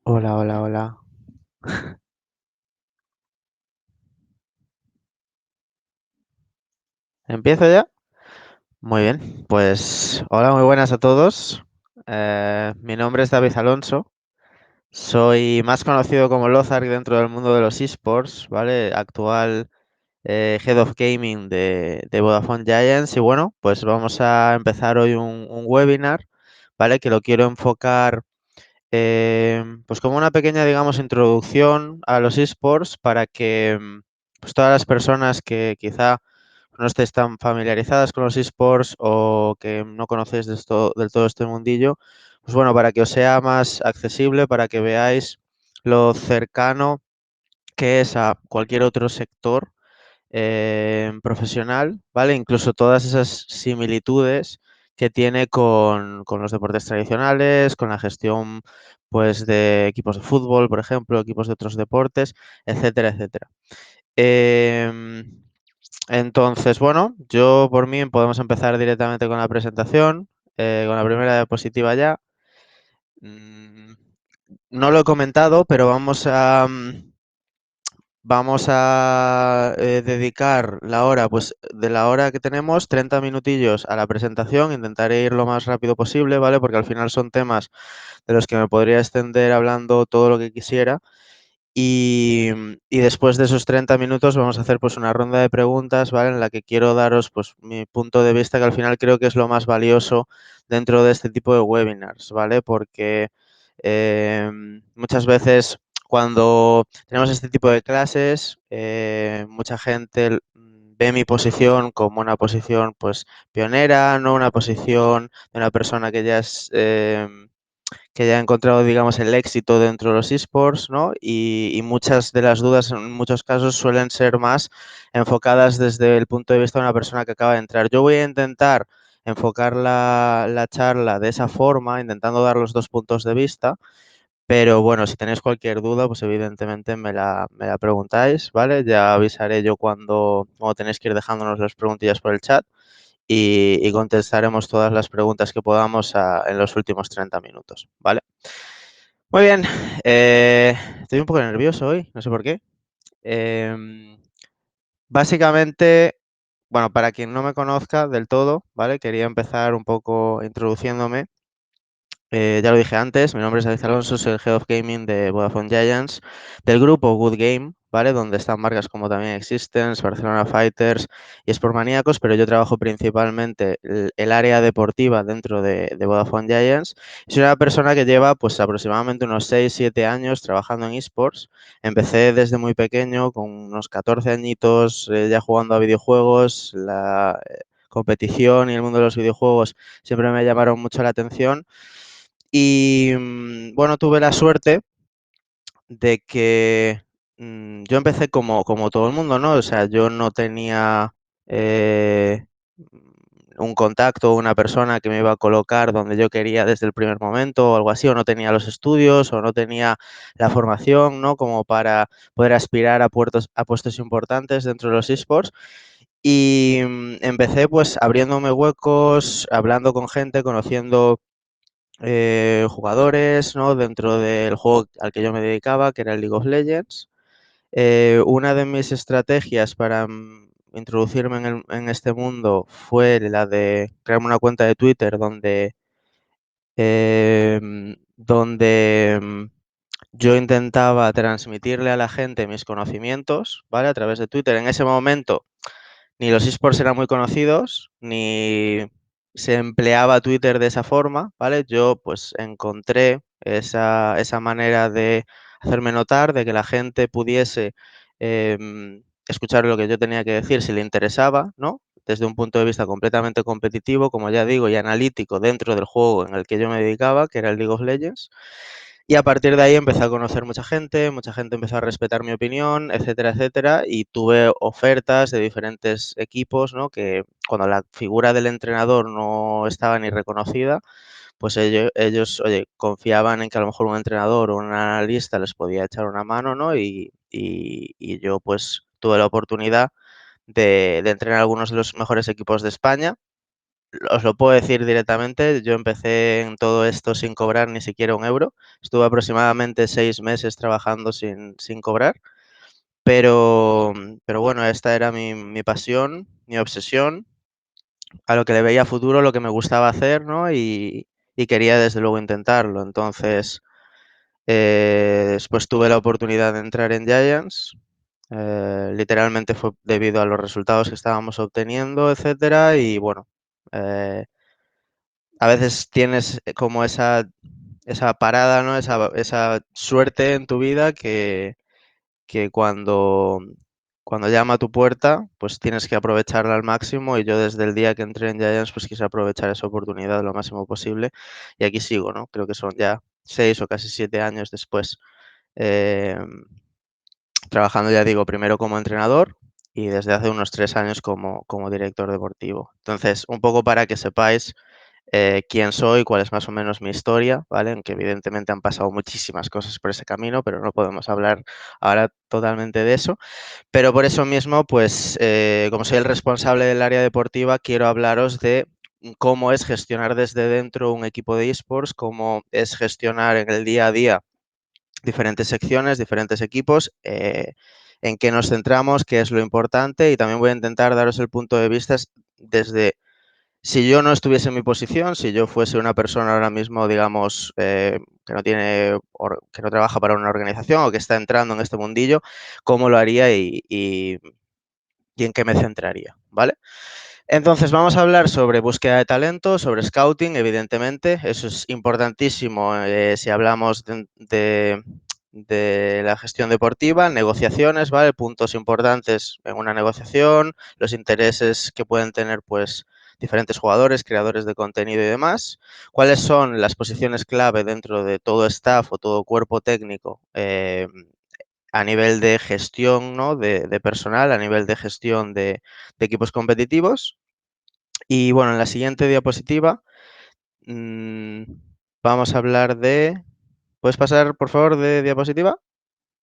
Hola, hola, hola. ¿Empiezo ya? Muy bien, pues hola, muy buenas a todos. Mi nombre es David Alonso. Soy más conocido como Lozark dentro del mundo de los esports, ¿vale? Actual Head of Gaming de Vodafone Giants. Y bueno, pues vamos a empezar hoy un webinar, ¿vale? Que lo quiero enfocar pues como una pequeña, digamos, introducción a los esports para que pues todas las personas que quizá no estéis tan familiarizadas con los esports o que no conocéis del todo este mundillo, pues bueno, para que os sea más accesible, para que veáis lo cercano que es a cualquier otro sector profesional, ¿vale? Incluso todas esas similitudes que tiene con los deportes tradicionales, con la gestión pues de equipos de fútbol, por ejemplo, equipos de otros deportes, etcétera, etcétera. Em, entonces, bueno, yo por mí podemos empezar directamente con la presentación, con la primera diapositiva ya. Mm, no lo he comentado, pero vamos a dedicar la hora, pues de la hora que tenemos, 30 minutillos a la presentación. Intentaré ir lo más rápido posible, ¿vale? Porque al final son temas de los que me podría extender hablando todo lo que quisiera. Y después de esos 30 minutos vamos a hacer pues una ronda de preguntas, ¿vale? En la que quiero daros pues mi punto de vista, que al final creo que es lo más valioso dentro de este tipo de webinars, ¿vale? Porque muchas veces cuando tenemos este tipo de clases, mucha gente ve mi posición como una posición pues pionera, no una posición de una persona que ya ha encontrado, digamos, el éxito dentro de los esports, ¿no? Y muchas de las dudas en muchos casos suelen ser más enfocadas desde el punto de vista de una persona que acaba de entrar. Yo voy a intentar enfocar la charla de esa forma, intentando dar los dos puntos de vista, pero bueno, si tenéis cualquier duda, pues evidentemente me la preguntáis, ¿vale? Ya avisaré yo cuando tenéis que ir dejándonos las preguntillas por el chat y contestaremos todas las preguntas que podamos en los últimos 30 minutos, ¿vale? Muy bien, estoy un poco nervioso hoy, no sé por qué. Em, básicamente, bueno, para quien no me conozca del todo, ¿vale? Quería empezar un poco introduciéndome. Ya lo dije antes, mi nombre es David Alonso, soy el Head of Gaming de Vodafone Giants, del grupo Good Game, ¿vale? Donde están marcas como también Existence, Barcelona Fighters y Sportmaníacos, pero yo trabajo principalmente el área deportiva dentro de Vodafone Giants. Soy una persona que lleva pues aproximadamente unos 6 7 años trabajando en esports. Empecé desde muy pequeño, con unos 14 añitos, ya jugando a videojuegos. La competición y el mundo de los videojuegos siempre me llamaron mucho la atención. Y bueno, tuve la suerte de que yo empecé como todo el mundo, ¿no? O sea, yo no tenía eh, un contacto, una persona que me iba a colocar donde yo quería desde el primer momento o algo así, o no tenía los estudios o no tenía la formación, ¿no? Como para poder aspirar a puestos importantes dentro de los esports. Y empecé pues abriéndome huecos, hablando con gente, conociendo jugadores, ¿no? Dentro del juego al que yo me dedicaba, que era el League of Legends. Una de mis estrategias para introducirme en este mundo fue la de crearme una cuenta de Twitter donde yo intentaba transmitirle a la gente mis conocimientos, ¿vale? A través de Twitter. En ese momento ni los esports eran muy conocidos, ni se empleaba Twitter de esa forma, ¿vale? Yo pues encontré esa manera de hacerme notar, de que la gente pudiese escuchar lo que yo tenía que decir si le interesaba, ¿no? Desde un punto de vista completamente competitivo, como ya digo, y analítico dentro del juego en el que yo me dedicaba, que era el League of Legends. Y a partir de ahí empecé a conocer mucha gente empezó a respetar mi opinión, etcétera, etcétera, y tuve ofertas de diferentes equipos, ¿no? Que cuando la figura del entrenador no estaba ni reconocida, pues ellos, oye, confiaban en que a lo mejor un entrenador o un analista les podía echar una mano, ¿no? Y yo pues tuve la oportunidad de entrenar algunos de los mejores equipos de España os lo puedo decir directamente, yo empecé en todo esto sin cobrar ni siquiera un euro. Estuve aproximadamente 6 meses trabajando sin cobrar, pero bueno, esta era mi pasión, mi obsesión, a lo que le veía futuro, lo que me gustaba hacer, ¿no? Y quería desde luego intentarlo. Entonces, después tuve la oportunidad de entrar en Giants. Literalmente fue debido a los resultados que estábamos obteniendo, etcétera. Y bueno, eh, a veces tienes como esa parada, ¿no? Esa suerte en tu vida que cuando llama a tu puerta, pues tienes que aprovecharla al máximo. Y yo desde el día que entré en Giants, pues quise aprovechar esa oportunidad lo máximo posible. Y aquí sigo, ¿no? Creo que son ya 6 o casi 7 años después. eh, Trabajando, ya digo, primero como entrenador y desde hace unos 3 años como director deportivo. Entonces, un poco para que sepáis quién soy, cuál es más o menos mi historia, ¿vale? Aunque evidentemente han pasado muchísimas cosas por ese camino, pero no podemos hablar ahora totalmente de eso. Pero por eso mismo, pues, como soy el responsable del área deportiva, quiero hablaros de cómo es gestionar desde dentro un equipo de esports, cómo es gestionar en el día a día diferentes secciones, diferentes equipos, en qué nos centramos, qué es lo importante, y también voy a intentar daros el punto de vista desde, si yo no estuviese en mi posición, si yo fuese una persona ahora mismo, digamos, que no tiene, que no trabaja para una organización o que está entrando en este mundillo, cómo lo haría y en qué me centraría, ¿vale? Entonces vamos a hablar sobre búsqueda de talento, sobre scouting, evidentemente. Eso es importantísimo si hablamos de la gestión deportiva, negociaciones, ¿vale? Puntos importantes en una negociación, los intereses que pueden tener, pues, diferentes jugadores, creadores de contenido y demás. ¿Cuáles son las posiciones clave dentro de todo staff o todo cuerpo técnico a nivel de gestión, ¿no? de personal, a nivel de gestión de equipos competitivos? Y bueno, en la siguiente diapositiva mmm, vamos a hablar de... ¿Puedes pasar, por favor, de diapositiva?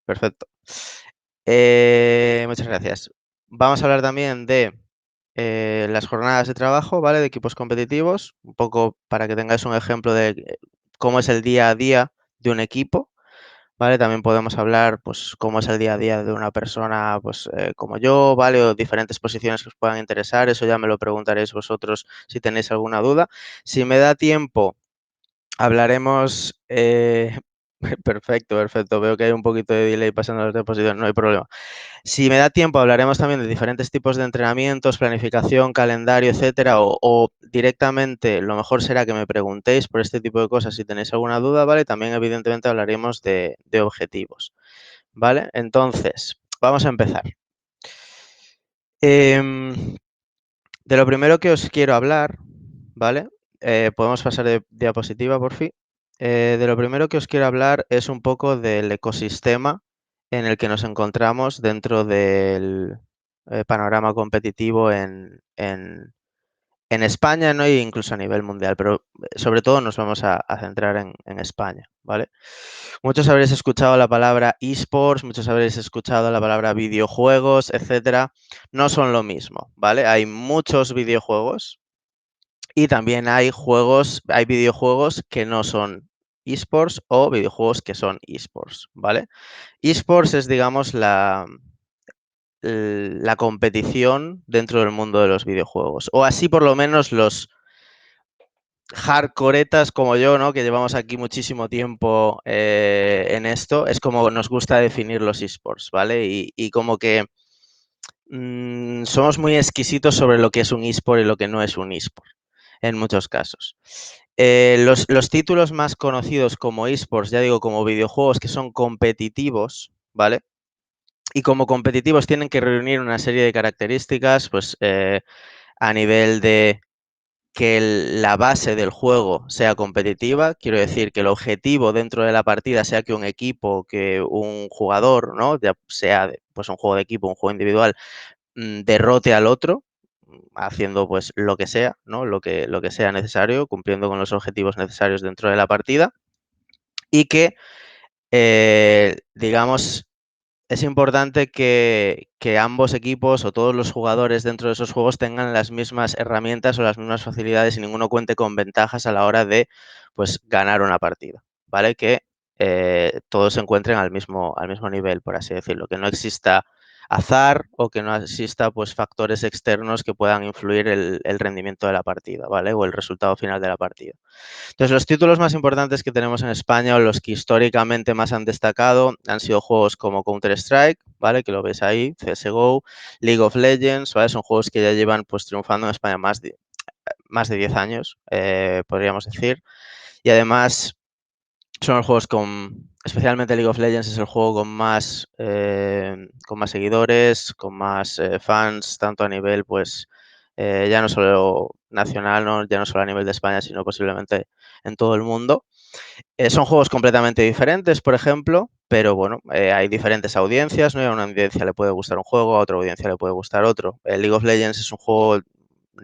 Perfecto. Muchas gracias. Vamos a hablar también de las jornadas de trabajo, ¿vale? De equipos competitivos, un poco para que tengáis un ejemplo de cómo es el día a día de un equipo, ¿vale? También podemos hablar, pues, cómo es el día a día de una persona, pues, como yo, ¿vale? O diferentes posiciones que os puedan interesar. Eso ya me lo preguntaréis vosotros si tenéis alguna duda. Si me da tiempo, hablaremos... perfecto, perfecto. Veo que hay un poquito de delay pasando las diapositivas, no hay problema. Si me da tiempo, hablaremos también de diferentes tipos de entrenamientos, planificación, calendario, etcétera, o directamente lo mejor será que me preguntéis por este tipo de cosas si tenéis alguna duda, ¿vale? También, evidentemente, hablaremos de objetivos, ¿vale? Entonces, vamos a empezar. Em, de lo primero que os quiero hablar, ¿vale? Podemos pasar de diapositiva, por fin. De lo primero que os quiero hablar es un poco del ecosistema en el que nos encontramos dentro del panorama competitivo en España, ¿no? E incluso a nivel mundial, pero sobre todo nos vamos a centrar en España, ¿vale? Muchos habréis escuchado la palabra esports, muchos habréis escuchado la palabra videojuegos, etcétera. No son lo mismo, ¿vale? Hay muchos videojuegos y también hay videojuegos que no son esports o videojuegos que son esports, ¿vale? Esports es, digamos, la competición dentro del mundo de los videojuegos. O así por lo menos los hardcoretas como yo, ¿no? Que llevamos aquí muchísimo tiempo en esto, es como nos gusta definir los esports, ¿vale? Y como que somos muy exquisitos sobre lo que es un esport y lo que no es un esport, en muchos casos. Los títulos más conocidos como esports, ya digo, como videojuegos que son competitivos, ¿vale? Y como competitivos tienen que reunir una serie de características, pues a nivel de que la base del juego sea competitiva, quiero decir que el objetivo dentro de la partida sea que un equipo, que un jugador, ¿no? Ya sea pues un juego de equipo, un juego individual, derrote al otro, haciendo pues lo que sea, ¿no? Lo que sea necesario, cumpliendo con los objetivos necesarios dentro de la partida y que, digamos, es importante que ambos equipos o todos los jugadores dentro de esos juegos tengan las mismas herramientas o las mismas facilidades y ninguno cuente con ventajas a la hora de, pues, ganar una partida, ¿vale? Que todos se encuentren al mismo nivel, por así decirlo, que no exista azar o que no exista, pues, factores externos que puedan influir el rendimiento de la partida, ¿vale? O el resultado final de la partida. Entonces, los títulos más importantes que tenemos en España o los que históricamente más han destacado han sido juegos como Counter-Strike, ¿vale? Que lo ves ahí, CSGO, League of Legends, ¿vale? Son juegos que ya llevan, pues, triunfando en España más de 10 años, podríamos decir. Y además son los juegos especialmente League of Legends es el juego con más seguidores, con más fans, tanto a nivel, pues, ya no solo nacional, ¿no? Ya no solo a nivel de España, sino posiblemente en todo el mundo. Son juegos completamente diferentes, por ejemplo, pero bueno, hay diferentes audiencias, ¿no? Y a una audiencia le puede gustar un juego, a otra audiencia le puede gustar otro. El League of Legends es un juego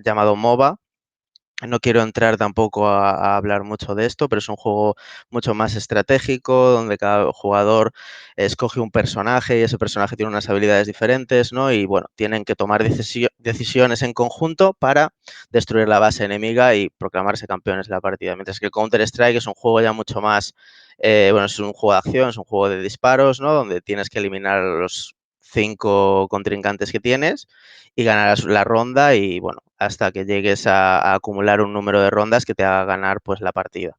llamado MOBA. No quiero entrar tampoco a hablar mucho de esto, pero es un juego mucho más estratégico, donde cada jugador escoge un personaje y ese personaje tiene unas habilidades diferentes, ¿no? Y bueno, tienen que tomar decisiones en conjunto para destruir la base enemiga y proclamarse campeones de la partida. Mientras que Counter-Strike es un juego ya mucho más, bueno, es un juego de acción, es un juego de disparos, ¿no? Donde tienes que eliminar a los 5 contrincantes que tienes y ganarás la ronda y bueno, hasta que llegues a acumular un número de rondas que te haga ganar pues la partida.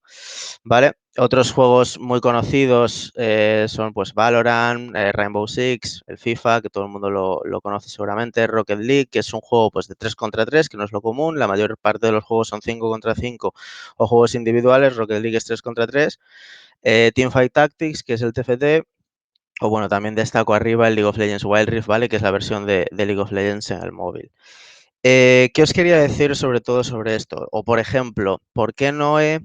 ¿Vale? Otros juegos muy conocidos son pues Valorant, Rainbow Six, el FIFA, que todo el mundo lo conoce seguramente, Rocket League, que es un juego pues de 3 contra 3, que no es lo común, la mayor parte de los juegos son 5 contra 5 o juegos individuales, Rocket League es 3 contra 3, Teamfight Tactics, que es el TFT, o bueno, también destaco arriba el League of Legends Wild Rift, ¿vale? Que es la versión de League of Legends en el móvil. ¿Qué os quería decir sobre todo sobre esto? O, por ejemplo, ¿por qué no he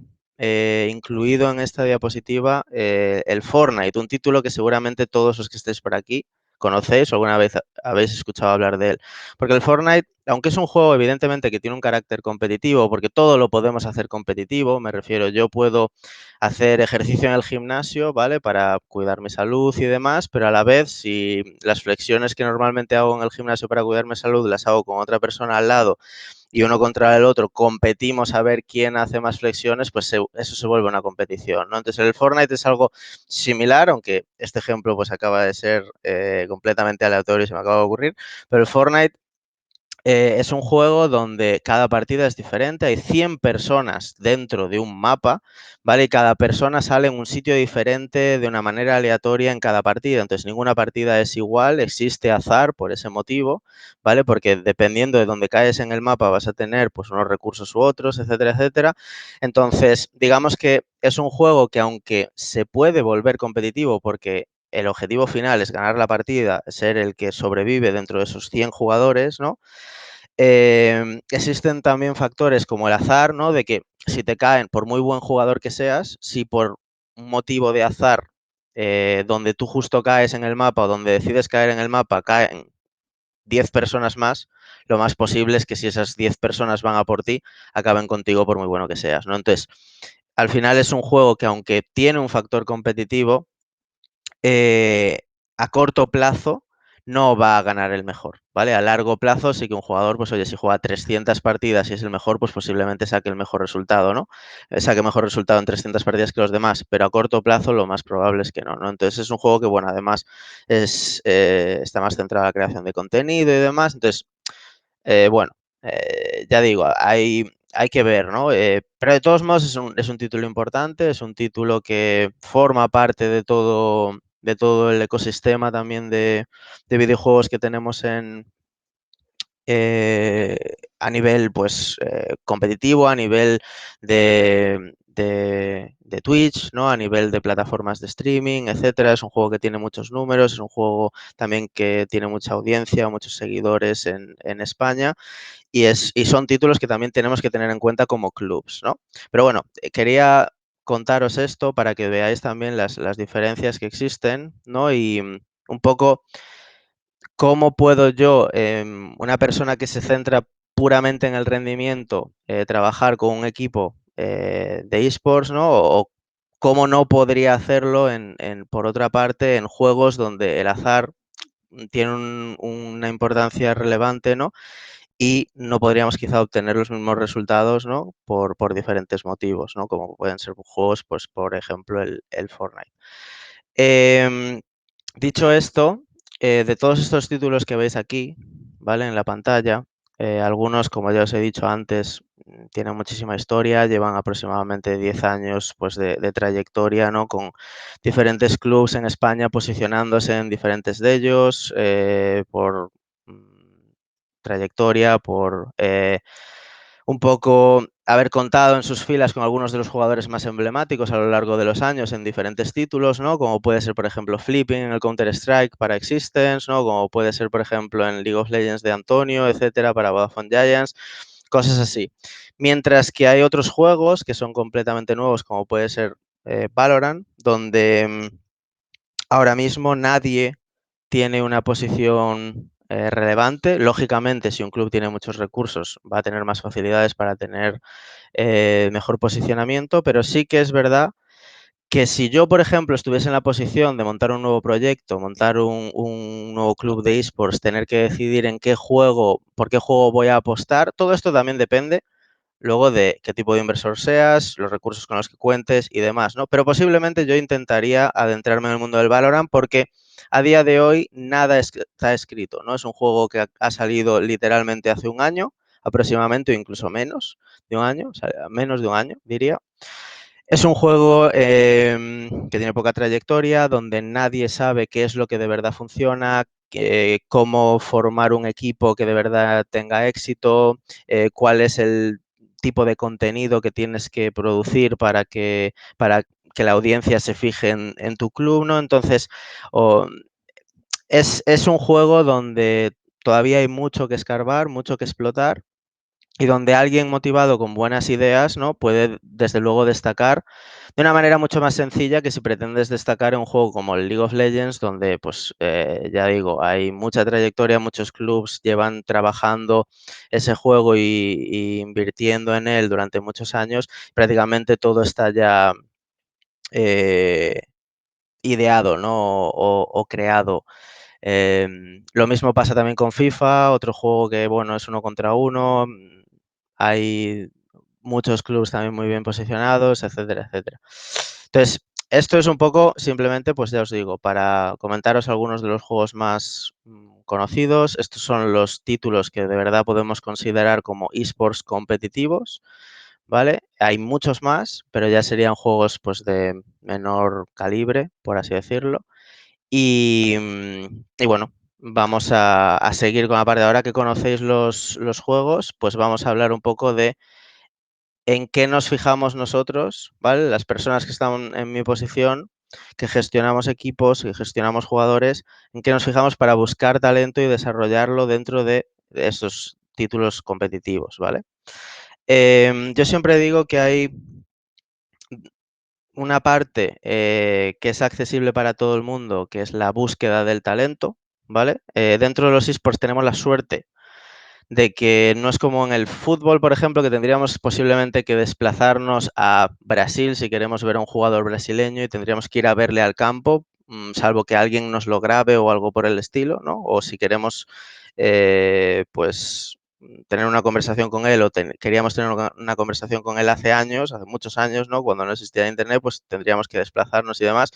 incluido en esta diapositiva el Fortnite? Un título que seguramente todos los que estéis por aquí conocéis o alguna vez habéis escuchado hablar de él. Porque el Fortnite, aunque es un juego evidentemente que tiene un carácter competitivo, porque todo lo podemos hacer competitivo, me refiero, yo puedo hacer ejercicio en el gimnasio, ¿vale? Para cuidar mi salud y demás, pero a la vez, si las flexiones que normalmente hago en el gimnasio para cuidar mi salud las hago con otra persona al lado y uno contra el otro competimos a ver quién hace más flexiones, pues eso se vuelve una competición, ¿no? Entonces el Fortnite es algo similar, aunque este ejemplo pues acaba de ser completamente aleatorio y se me acaba de ocurrir, pero el Fortnite es un juego donde cada partida es diferente, hay 100 personas dentro de un mapa, ¿vale? Y cada persona sale en un sitio diferente de una manera aleatoria en cada partida, entonces ninguna partida es igual, existe azar por ese motivo, ¿vale? Porque dependiendo de dónde caes en el mapa vas a tener pues unos recursos u otros, etcétera, etcétera. Entonces, digamos que es un juego que aunque se puede volver competitivo porque el objetivo final es ganar la partida, ser el que sobrevive dentro de esos 100 jugadores, ¿no? Existen también factores como el azar, ¿no? De que si te caen, por muy buen jugador que seas, si por un motivo de azar, donde tú justo caes en el mapa o donde decides caer en el mapa, caen 10 personas más, lo más posible es que si esas 10 personas van a por ti, acaben contigo por muy bueno que seas, ¿no? Entonces, al final es un juego que aunque tiene un factor competitivo, eh, a corto plazo no va a ganar el mejor, ¿vale? A largo plazo sí que un jugador, pues oye, si juega 300 partidas y es el mejor, pues posiblemente saque el mejor resultado, ¿no? Saque mejor resultado en 300 partidas que los demás, pero a corto plazo lo más probable es que no, ¿no? Entonces es un juego que, bueno, además está más centrado en la creación de contenido y demás, entonces bueno, ya digo, hay que ver, ¿no? Pero de todos modos es un título importante, es un título que forma parte de todo el ecosistema también de videojuegos que tenemos a nivel pues competitivo, a nivel de Twitch, ¿no? A nivel de plataformas de streaming, etcétera. Es un juego que tiene muchos números, es un juego también que tiene mucha audiencia, muchos seguidores en España y son títulos que también tenemos que tener en cuenta como clubs, ¿no? Pero bueno, quería contaros esto para que veáis también las diferencias que existen, ¿no? Y un poco cómo puedo yo, una persona que se centra puramente en el rendimiento, trabajar con un equipo de esports, ¿no? O cómo no podría hacerlo por otra parte, en juegos donde el azar tiene una importancia relevante, ¿no? Y no podríamos quizá obtener los mismos resultados, ¿no? Por diferentes motivos, ¿no? Como pueden ser juegos, pues por ejemplo, el Fortnite. Em, Dicho esto, de todos estos títulos que veis aquí, ¿vale? En la pantalla, algunos, como ya os he dicho antes, tienen muchísima historia, llevan aproximadamente 10 años pues, de trayectoria, ¿no? Con diferentes clubes en España posicionándose en diferentes de ellos, por trayectoria, por un poco haber contado en sus filas con algunos de los jugadores más emblemáticos a lo largo de los años en diferentes títulos, ¿no? Como puede ser, por ejemplo, Flipping en el Counter-Strike para Existence, ¿no? Como puede ser, por ejemplo, en League of Legends de Antonio, etcétera, para Vodafone Giants, cosas así. Mientras que hay otros juegos que son completamente nuevos, como puede ser Valorant, donde ahora mismo nadie tiene una posición relevante. Lógicamente, si un club tiene muchos recursos, va a tener más facilidades para tener mejor posicionamiento, pero sí que es verdad que si yo, por ejemplo, estuviese en la posición de montar un nuevo proyecto, montar un nuevo club de esports, tener que decidir en qué juego, por qué juego voy a apostar, todo esto también depende luego de qué tipo de inversor seas, los recursos con los que cuentes y demás, ¿no? Pero posiblemente yo intentaría adentrarme en el mundo del Valorant porque a día de hoy nada está escrito, ¿no? Es un juego que ha salido literalmente hace un año, aproximadamente, o incluso menos de un año, o sea, menos de un año, diría. Es un juego que tiene poca trayectoria, donde nadie sabe qué es lo que de verdad funciona, cómo formar un equipo que de verdad tenga éxito, cuál es el tipo de contenido que tienes que producir para que la audiencia se fije en tu club, ¿no? Entonces, oh, es un juego donde todavía hay mucho que escarbar, mucho que explotar y donde alguien motivado con buenas ideas, ¿no? Puede desde luego destacar de una manera mucho más sencilla que si pretendes destacar en un juego como el League of Legends, donde, pues, ya digo, hay mucha trayectoria, muchos clubs llevan trabajando ese juego y invirtiendo en él durante muchos años. Prácticamente todo está ya eh, ideado, ¿no? O creado. Lo mismo pasa también con FIFA, otro juego que, bueno, es uno contra uno. Hay muchos clubes también muy bien posicionados, etcétera, etcétera. Entonces, esto es un poco, simplemente, pues ya os digo, para comentaros algunos de los juegos más conocidos. Estos son los títulos que de verdad podemos considerar como esports competitivos, ¿vale? Hay muchos más, pero ya serían juegos pues de menor calibre, por así decirlo. Y bueno, vamos a seguir con la parte. Ahora que conocéis los juegos, pues vamos a hablar un poco de en qué nos fijamos nosotros, ¿vale? Las personas que están en mi posición, que gestionamos equipos, que gestionamos jugadores, en qué nos fijamos para buscar talento y desarrollarlo dentro de estos títulos competitivos, ¿vale? Yo siempre digo que hay una parte que es accesible para todo el mundo, que es la búsqueda del talento, ¿vale? Dentro de los esports tenemos la suerte de que no es como en el fútbol, por ejemplo, que tendríamos posiblemente que desplazarnos a Brasil si queremos ver a un jugador brasileño y tendríamos que ir a verle al campo, salvo que alguien nos lo grabe o algo por el estilo, ¿no? O si queremos, pues, tener una conversación con él o queríamos tener una conversación con él hace años, hace muchos años, ¿no? Cuando no existía internet, pues tendríamos que desplazarnos y demás.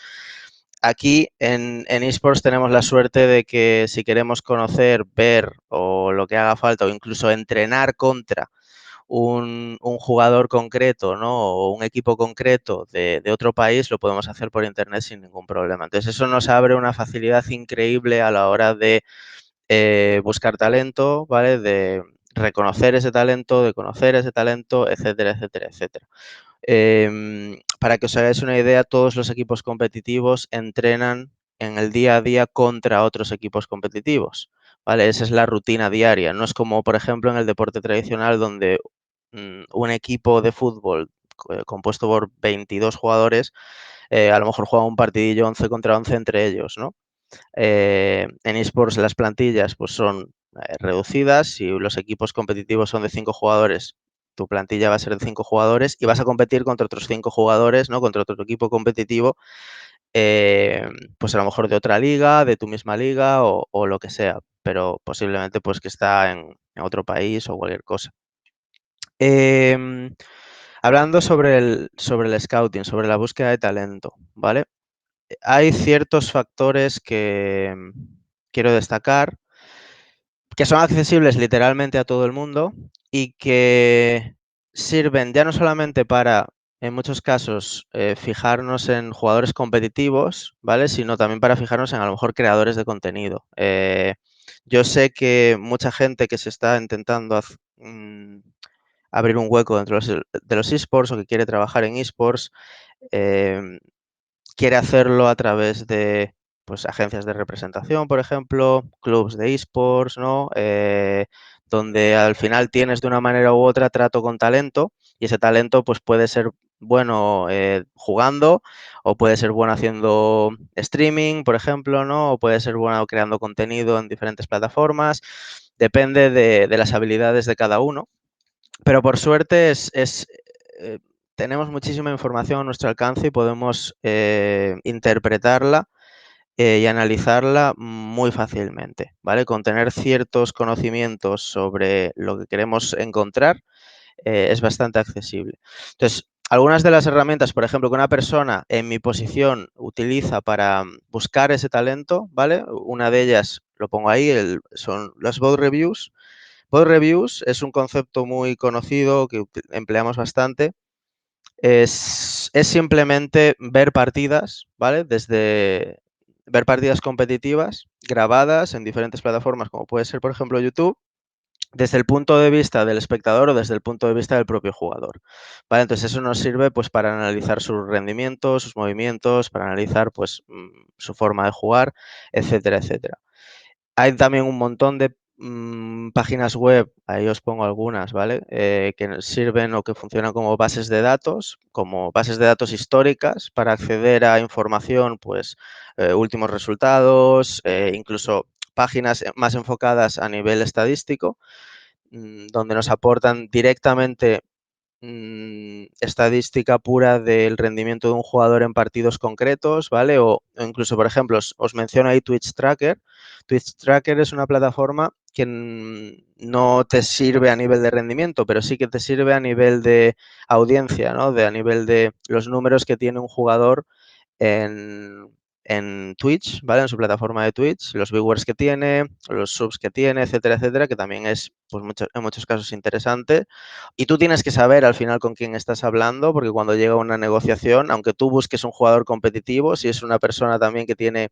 Aquí en esports tenemos la suerte de que si queremos conocer, ver o lo que haga falta o incluso entrenar contra un jugador concreto, ¿no? O un equipo concreto de otro país, lo podemos hacer por internet sin ningún problema. Entonces eso nos abre una facilidad increíble a la hora de buscar talento, ¿vale? De reconocer ese talento, de conocer ese talento, etcétera, etcétera, etcétera. Para que os hagáis una idea, todos los equipos competitivos entrenan en el día a día contra otros equipos competitivos, ¿vale? Esa es la rutina diaria. No es como, por ejemplo, en el deporte tradicional donde un equipo de fútbol compuesto por 22 jugadores, a lo mejor juega un partidillo 11 contra 11 entre ellos, ¿no? En esports las plantillas pues son reducidas. Si los equipos competitivos son de 5 jugadores, tu plantilla va a ser de 5 jugadores y vas a competir contra otros 5 jugadores, ¿no? Contra otro equipo competitivo, pues a lo mejor de otra liga, de tu misma liga o lo que sea, pero posiblemente pues que está en otro país o cualquier cosa. Em, Hablando sobre el scouting, sobre la búsqueda de talento, ¿vale? Hay ciertos factores que quiero destacar que son accesibles literalmente a todo el mundo y que sirven ya no solamente para, en muchos casos, fijarnos en jugadores competitivos, ¿vale? Sino también para fijarnos en a lo mejor creadores de contenido. Yo sé que mucha gente que se está intentando abrir un hueco dentro de los esports o que quiere trabajar en esports, em, quiere hacerlo a través de pues, agencias de representación, por ejemplo, clubs de esports, ¿no? Donde al final tienes de una manera u otra trato con talento y ese talento pues, puede ser bueno jugando o puede ser bueno haciendo streaming, por ejemplo, ¿no? O puede ser bueno creando contenido en diferentes plataformas. Depende de las habilidades de cada uno. Pero por suerte tenemos muchísima información a nuestro alcance y podemos interpretarla y analizarla muy fácilmente, ¿vale? Con tener ciertos conocimientos sobre lo que queremos encontrar es bastante accesible. Entonces, algunas de las herramientas, por ejemplo, que una persona en mi posición utiliza para buscar ese talento, ¿vale? Una de ellas, lo pongo ahí, son las bot reviews. Bot reviews es un concepto muy conocido que empleamos bastante. Es simplemente ver partidas, ¿vale? Desde ver partidas competitivas grabadas en diferentes plataformas, como puede ser, por ejemplo, YouTube, desde el punto de vista del espectador o desde el punto de vista del propio jugador. ¿Vale? Entonces eso nos sirve pues, para analizar sus rendimientos, sus movimientos, para analizar pues, su forma de jugar, etcétera, etcétera. Hay también un montón de páginas web, ahí os pongo algunas, ¿vale? Que sirven o que funcionan como bases de datos históricas para acceder a información, pues últimos resultados, incluso páginas más enfocadas a nivel estadístico, donde nos aportan directamente estadística pura del rendimiento de un jugador en partidos concretos, ¿vale? O incluso, por ejemplo, os menciono ahí Twitch Tracker. Twitch Tracker es una plataforma que no te sirve a nivel de rendimiento, pero sí que te sirve a nivel de audiencia, ¿no? A nivel de los números que tiene un jugador en, en Twitch, ¿vale? En su plataforma de Twitch, los viewers que tiene, los subs que tiene, etcétera, etcétera, que también es pues, en muchos casos interesante. Y tú tienes que saber al final con quién estás hablando, porque cuando llega una negociación, aunque tú busques un jugador competitivo, si es una persona también que tiene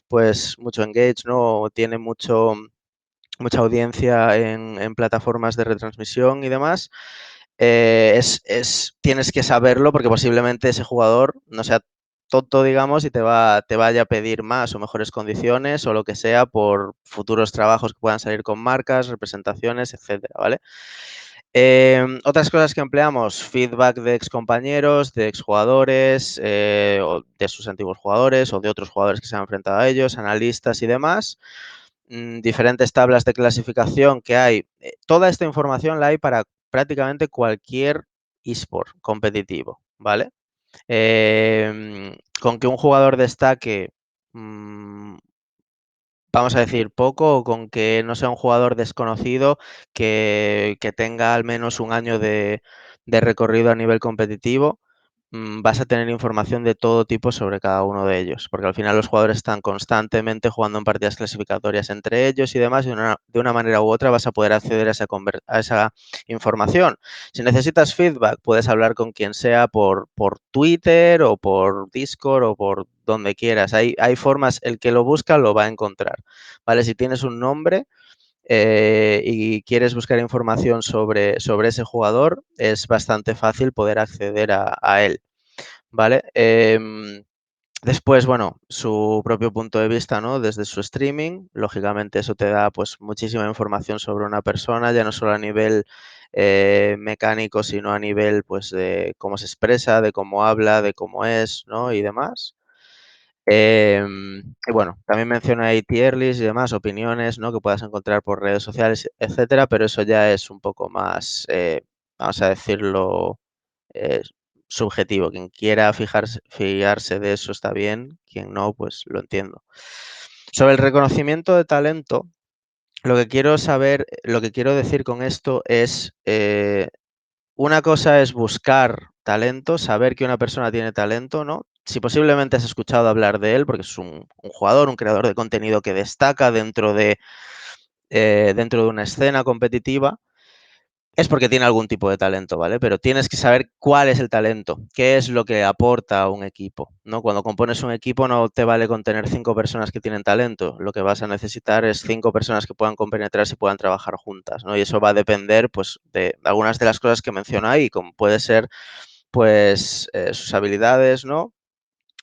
pues mucho engage, ¿no? O tiene mucha audiencia en plataformas de retransmisión y demás, tienes que saberlo porque posiblemente ese jugador no sea tonto, digamos, y te vaya a pedir más o mejores condiciones o lo que sea por futuros trabajos que puedan salir con marcas, representaciones, etcétera, ¿vale? Otras cosas que empleamos, feedback de excompañeros, de exjugadores, o de sus antiguos jugadores o de otros jugadores que se han enfrentado a ellos, analistas y demás. Diferentes tablas de clasificación que hay. Toda esta información la hay para prácticamente cualquier eSport competitivo, ¿vale? Con que un jugador destaque, vamos a decir, poco, o con que no sea un jugador desconocido que tenga al menos un año de recorrido a nivel competitivo, vas a tener información de todo tipo sobre cada uno de ellos, porque al final los jugadores están constantemente jugando en partidas clasificatorias entre ellos y demás, y de una manera u otra vas a poder acceder a esa información. Si necesitas feedback, puedes hablar con quien sea por Twitter o por Discord o por donde quieras. Hay formas, el que lo busca lo va a encontrar, ¿vale? Si tienes un nombre y quieres buscar información sobre ese jugador, es bastante fácil poder acceder a él, ¿vale? Después, bueno, su propio punto de vista, ¿no? Desde su streaming, lógicamente eso te da pues muchísima información sobre una persona, ya no solo a nivel mecánico, sino a nivel pues de cómo se expresa, de cómo habla, de cómo es, ¿no? Y demás. Y bueno, también menciono ahí tier list y demás, opiniones, ¿no? Que puedas encontrar por redes sociales, etcétera, pero eso ya es un poco más vamos a decirlo, eh, subjetivo. Quien quiera fiarse de eso está bien, quien no, pues lo entiendo. Sobre el reconocimiento de talento, lo que quiero saber, lo que quiero decir con esto es, una cosa es buscar talento, saber que una persona tiene talento, ¿no? Si posiblemente has escuchado hablar de él, porque es un jugador, un creador de contenido que destaca dentro de una escena competitiva, es porque tiene algún tipo de talento, ¿vale? Pero tienes que saber cuál es el talento, qué es lo que aporta a un equipo, ¿no? Cuando compones un equipo no te vale con tener 5 personas que tienen talento, lo que vas a necesitar es 5 personas que puedan compenetrarse y puedan trabajar juntas, ¿no? Y eso va a depender, pues, de algunas de las cosas que menciono ahí, como puede ser, pues, sus habilidades, ¿no?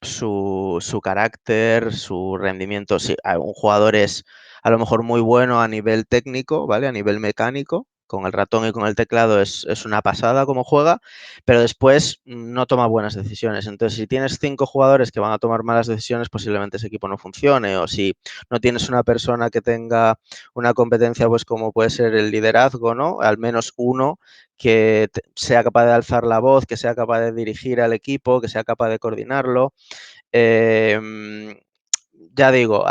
Su carácter, su rendimiento. Si un jugador es a lo mejor muy bueno a nivel técnico, ¿vale? A nivel mecánico, con el ratón y con el teclado es una pasada como juega, pero después no toma buenas decisiones. Entonces, si tienes 5 jugadores que van a tomar malas decisiones, posiblemente ese equipo no funcione. O si no tienes una persona que tenga una competencia, pues como puede ser el liderazgo, ¿no? Al menos uno que sea capaz de alzar la voz, que sea capaz de dirigir al equipo, que sea capaz de coordinarlo. Ya digo,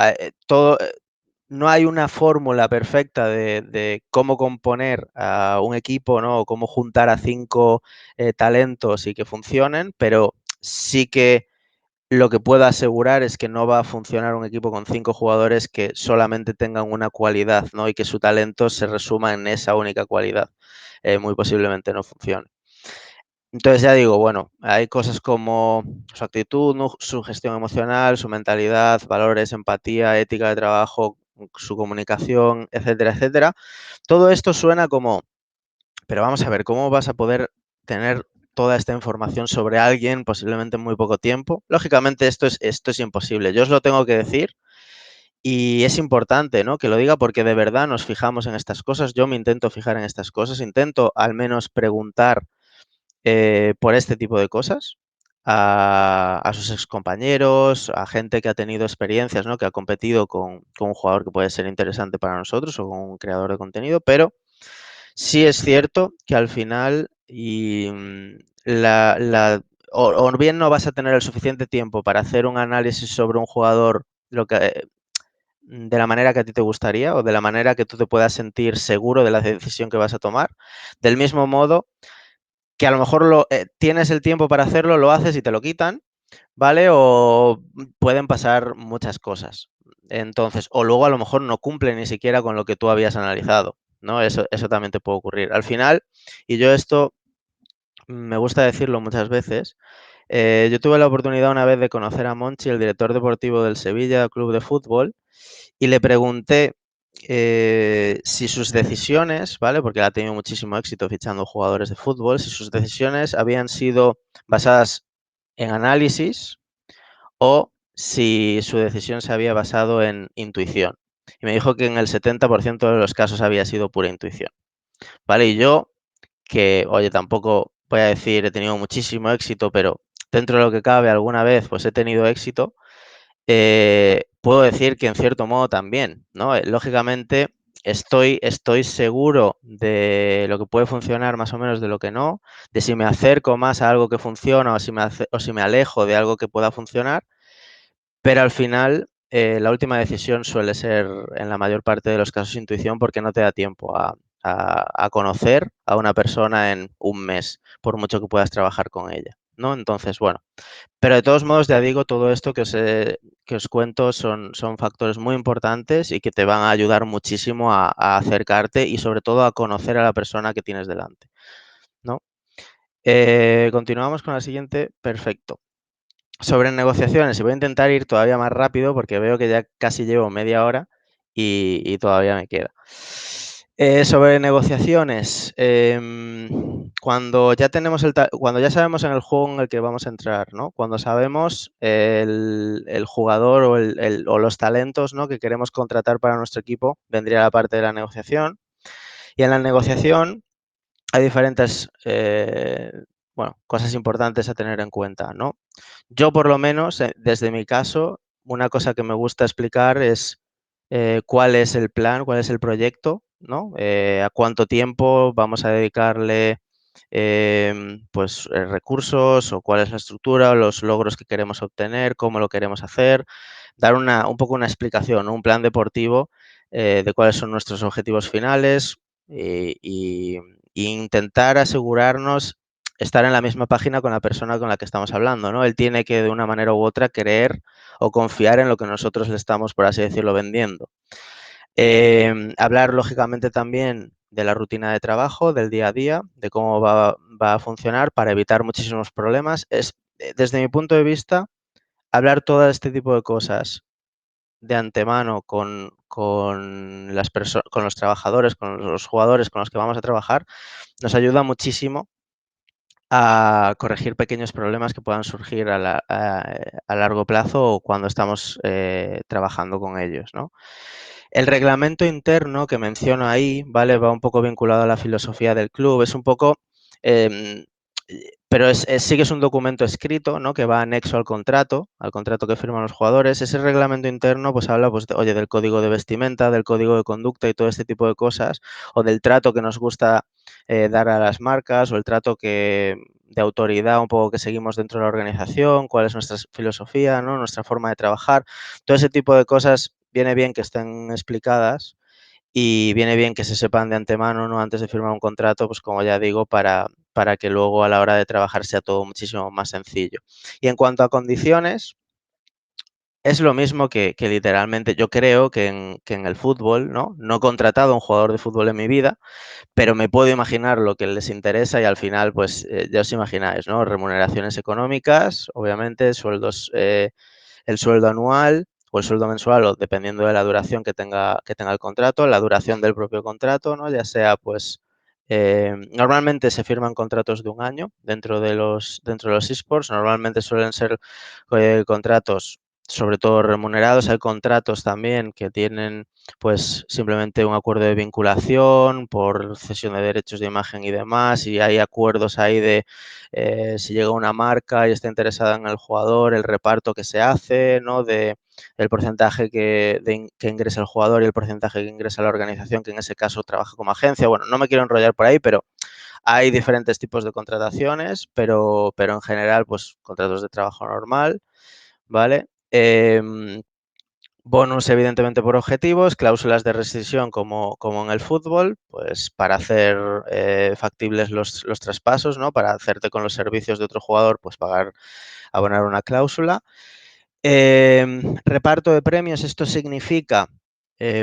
no hay una fórmula perfecta de cómo componer a un equipo, ¿no? O cómo juntar a 5 talentos y que funcionen, pero sí que lo que puedo asegurar es que no va a funcionar un equipo con 5 jugadores que solamente tengan una cualidad, ¿no? Y que su talento se resuma en esa única cualidad. Muy posiblemente no funcione. Entonces ya digo, bueno, hay cosas como su actitud, ¿no? Su gestión emocional, su mentalidad, valores, empatía, ética de trabajo, su comunicación, etcétera, etcétera. Todo esto suena como, pero vamos a ver, ¿cómo vas a poder tener toda esta información sobre alguien posiblemente en muy poco tiempo? Lógicamente esto es imposible. Yo os lo tengo que decir y es importante, ¿no? Que lo diga porque de verdad nos fijamos en estas cosas. Yo me intento fijar en estas cosas, intento al menos preguntar por este tipo de cosas a sus excompañeros, a gente que ha tenido experiencias, ¿no? Que ha competido con un jugador que puede ser interesante para nosotros o con un creador de contenido, pero sí es cierto que al final o bien no vas a tener el suficiente tiempo para hacer un análisis sobre un jugador de la manera que a ti te gustaría o de la manera que tú te puedas sentir seguro de la decisión que vas a tomar. Del mismo modo que a lo mejor tienes el tiempo para hacerlo, lo haces y te lo quitan, ¿vale? O pueden pasar muchas cosas. Entonces, o luego a lo mejor no cumple ni siquiera con lo que tú habías analizado, ¿no? Eso también te puede ocurrir. Al final, y yo esto me gusta decirlo muchas veces, yo tuve la oportunidad una vez de conocer a Monchi, el director deportivo del Sevilla Club de Fútbol, y le pregunté si sus decisiones, ¿vale? Porque él ha tenido muchísimo éxito fichando jugadores de fútbol, si sus decisiones habían sido basadas en análisis o si su decisión se había basado en intuición. Y me dijo que en el 70% de los casos había sido pura intuición, ¿vale? Y yo, que, oye, tampoco voy a decir he tenido muchísimo éxito, pero dentro de lo que cabe alguna vez, pues he tenido éxito, puedo decir que en cierto modo también, ¿no? Lógicamente estoy seguro de lo que puede funcionar más o menos de lo que no, de si me acerco más a algo que funciona o si me alejo de algo que pueda funcionar, pero al final la última decisión suele ser en la mayor parte de los casos intuición porque no te da tiempo a conocer a una persona en un mes, por mucho que puedas trabajar con ella, ¿no? Entonces, bueno, pero de todos modos, ya digo, todo esto que os cuento son factores muy importantes y que te van a ayudar muchísimo a acercarte y sobre todo a conocer a la persona que tienes delante, ¿no? Continuamos con la siguiente. Perfecto. Sobre negociaciones, y voy a intentar ir todavía más rápido porque veo que ya casi llevo media hora y todavía me queda. Sobre negociaciones, cuando ya sabemos en el juego en el que vamos a entrar, ¿no? Cuando sabemos el jugador o los talentos, ¿no? que queremos contratar para nuestro equipo, vendría la parte de la negociación. Y en la negociación hay diferentes cosas importantes a tener en cuenta, ¿no? Yo, por lo menos, desde mi caso, una cosa que me gusta explicar es cuál es el plan, cuál es el proyecto, ¿no? A cuánto tiempo vamos a dedicarle pues recursos o cuál es la estructura, los logros que queremos obtener, cómo lo queremos hacer, dar un poco una explicación, ¿no? Un plan deportivo de cuáles son nuestros objetivos finales y intentar asegurarnos estar en la misma página con la persona con la que estamos hablando, ¿no? Él tiene que de una manera u otra creer o confiar en lo que nosotros le estamos, por así decirlo, vendiendo. Hablar, lógicamente, también de la rutina de trabajo, del día a día, de cómo va a funcionar para evitar muchísimos problemas. Desde mi punto de vista, hablar todo este tipo de cosas de antemano con los trabajadores, con los jugadores con los que vamos a trabajar, nos ayuda muchísimo a corregir pequeños problemas que puedan surgir a largo plazo o cuando estamos trabajando con ellos, ¿no? El reglamento interno que menciono ahí, ¿vale? Va un poco vinculado a la filosofía del club. Es un poco, em, pero sí que es un documento escrito, ¿no? Que va anexo al contrato que firman los jugadores. Ese reglamento interno, pues habla, pues, oye, del código de vestimenta, del código de conducta y todo este tipo de cosas, o del trato que nos gusta dar a las marcas, o el trato de autoridad un poco que seguimos dentro de la organización, cuál es nuestra filosofía, ¿no? Nuestra forma de trabajar. Todo ese tipo de cosas viene bien que estén explicadas y viene bien que se sepan de antemano, ¿no? Antes de firmar un contrato, pues como ya digo, para que luego a la hora de trabajar sea todo muchísimo más sencillo. Y en cuanto a condiciones, es lo mismo que literalmente yo creo que en el fútbol, ¿no? No he contratado a un jugador de fútbol en mi vida, pero me puedo imaginar lo que les interesa y al final, pues ya os imagináis, ¿no? Remuneraciones económicas, obviamente, sueldos el sueldo anual o el sueldo mensual, o dependiendo de la duración que tenga el contrato, la duración del propio contrato, ¿no? Ya sea, pues, normalmente se firman contratos de un año dentro de los esports, normalmente suelen ser contratos sobre todo remunerados, hay contratos también que tienen pues simplemente un acuerdo de vinculación por cesión de derechos de imagen y demás, y hay acuerdos ahí de si llega una marca y está interesada en el jugador, el reparto que se hace, ¿no? El porcentaje que ingresa el jugador y el porcentaje que ingresa la organización, que en ese caso trabaja como agencia. Bueno, no me quiero enrollar por ahí, pero hay diferentes tipos de contrataciones, pero en general, pues contratos de trabajo normal, ¿vale? Bonus, evidentemente, por objetivos, cláusulas de rescisión como en el fútbol, pues para hacer factibles los traspasos, ¿no? Para hacerte con los servicios de otro jugador, pues abonar una cláusula. Reparto de premios, esto significa,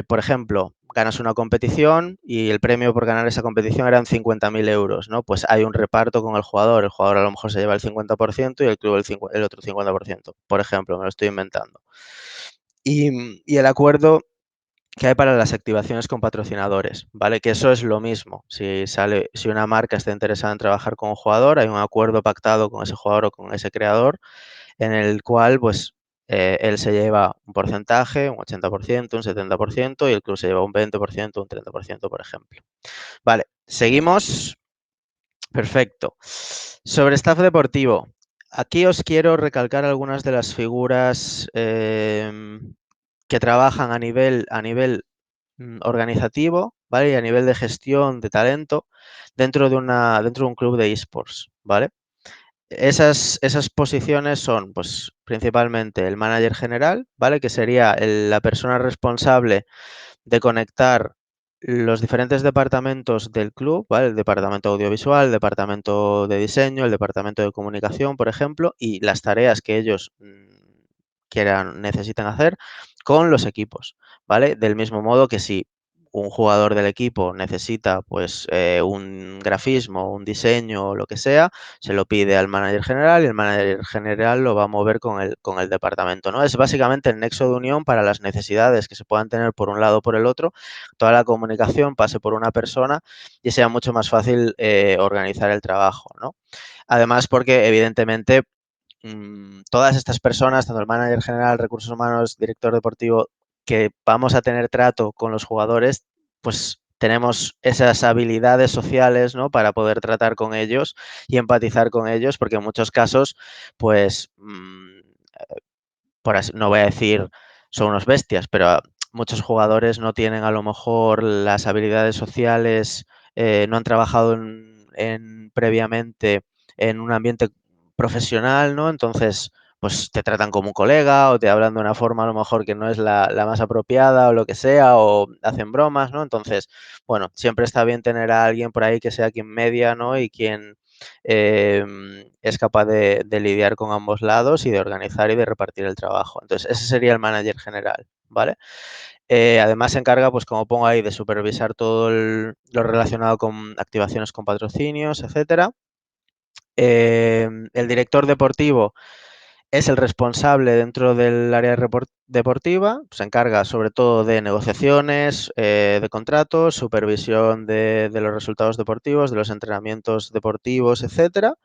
por ejemplo, ganas una competición y el premio por ganar esa competición eran 50.000 euros, ¿no? Pues hay un reparto con el jugador a lo mejor se lleva el 50% y el club el otro 50%, por ejemplo, me lo estoy inventando. Y el acuerdo que hay para las activaciones con patrocinadores, ¿vale? Que eso es lo mismo. Si una marca está interesada en trabajar con un jugador, hay un acuerdo pactado con ese jugador o con ese creador en el cual, pues, él se lleva un porcentaje, un 80%, un 70%, y el club se lleva un 20%, un 30%, por ejemplo. Vale, seguimos. Perfecto. Sobre staff deportivo, aquí os quiero recalcar algunas de las figuras que trabajan a nivel organizativo, ¿vale? Y a nivel de gestión de talento dentro de un club de esports, ¿vale? Esas posiciones son, pues, principalmente el manager general, ¿vale? Que sería la persona responsable de conectar los diferentes departamentos del club, ¿vale? El departamento audiovisual, el departamento de diseño, el departamento de comunicación, por ejemplo, y las tareas que ellos necesiten hacer con los equipos, ¿vale? Del mismo modo que si un jugador del equipo necesita pues un grafismo, un diseño o lo que sea, se lo pide al manager general y el manager general lo va a mover con el departamento, ¿no? Es básicamente el nexo de unión para las necesidades que se puedan tener por un lado o por el otro, toda la comunicación pase por una persona y sea mucho más fácil organizar el trabajo, ¿no? Además, porque evidentemente todas estas personas, tanto el manager general, recursos humanos, director deportivo, que vamos a tener trato con los jugadores, pues tenemos esas habilidades sociales, ¿no? Para poder tratar con ellos y empatizar con ellos, porque en muchos casos, pues, no voy a decir son unos bestias, pero muchos jugadores no tienen a lo mejor las habilidades sociales, no han trabajado previamente en un ambiente profesional, ¿no? Entonces, pues te tratan como un colega o te hablan de una forma a lo mejor que no es la más apropiada o lo que sea, o hacen bromas, ¿no? Entonces, bueno, siempre está bien tener a alguien por ahí que sea quien media, ¿no? Y quien es capaz de lidiar con ambos lados y de organizar y de repartir el trabajo. Entonces, ese sería el manager general, ¿vale? Además se encarga, pues como pongo ahí, de supervisar todo lo relacionado con activaciones con patrocinios, etcétera. El director deportivo es el responsable dentro del área deportiva, se encarga sobre todo de negociaciones, de contratos, supervisión de los resultados deportivos, de los entrenamientos deportivos, etcétera,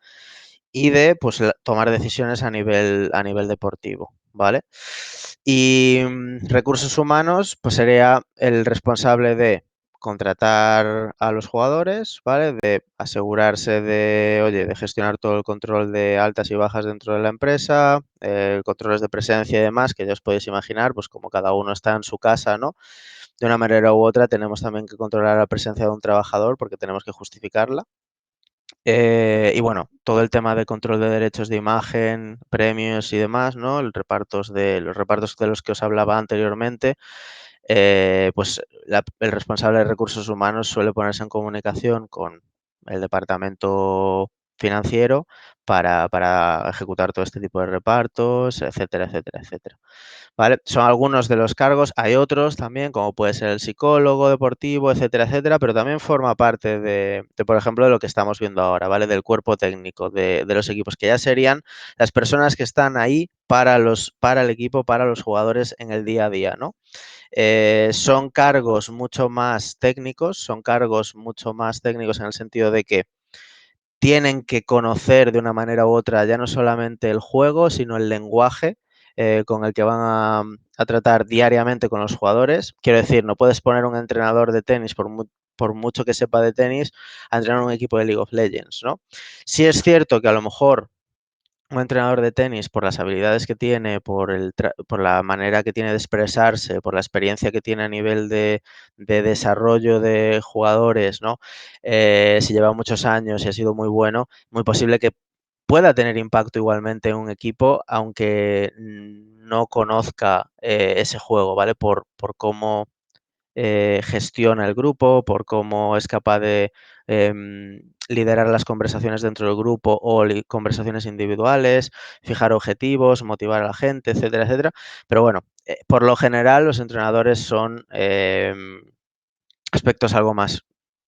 y de pues, tomar decisiones a nivel deportivo, ¿vale? Y recursos humanos, pues sería el responsable de contratar a los jugadores, ¿vale? De asegurarse de, oye, de gestionar todo el control de altas y bajas dentro de la empresa, controles de presencia y demás, que ya os podéis imaginar, pues como cada uno está en su casa, ¿no? De una manera u otra tenemos también que controlar la presencia de un trabajador porque tenemos que justificarla. Y bueno, todo el tema de control de derechos de imagen, premios y demás, ¿no? Los repartos de los que os hablaba anteriormente, pues el responsable de recursos humanos suele ponerse en comunicación con el departamento financiero para ejecutar todo este tipo de repartos, etcétera, etcétera, etcétera. ¿Vale? Son algunos de los cargos, hay otros también, como puede ser el psicólogo deportivo, etcétera, etcétera, pero también forma parte por ejemplo, de lo que estamos viendo ahora, ¿vale? Del cuerpo técnico de los equipos, que ya serían las personas que están ahí para el equipo, para los jugadores en el día a día, ¿no? Son cargos mucho más técnicos, en el sentido de que tienen que conocer de una manera u otra ya no solamente el juego, sino el lenguaje con el que van a tratar diariamente con los jugadores. Quiero decir, no puedes poner un entrenador de tenis, por mucho que sepa de tenis, a entrenar un equipo de League of Legends, ¿no? Sí es cierto que a lo mejor un entrenador de tenis, por las habilidades que tiene, por la manera que tiene de expresarse, por la experiencia que tiene a nivel de desarrollo de jugadores, ¿no? Si lleva muchos años y ha sido muy bueno, muy posible que pueda tener impacto igualmente en un equipo, aunque no conozca ese juego, ¿vale? Por cómo gestiona el grupo, por cómo es capaz de liderar las conversaciones dentro del grupo o conversaciones individuales, fijar objetivos, motivar a la gente, etcétera, etcétera. Pero bueno, por lo general los entrenadores son aspectos algo más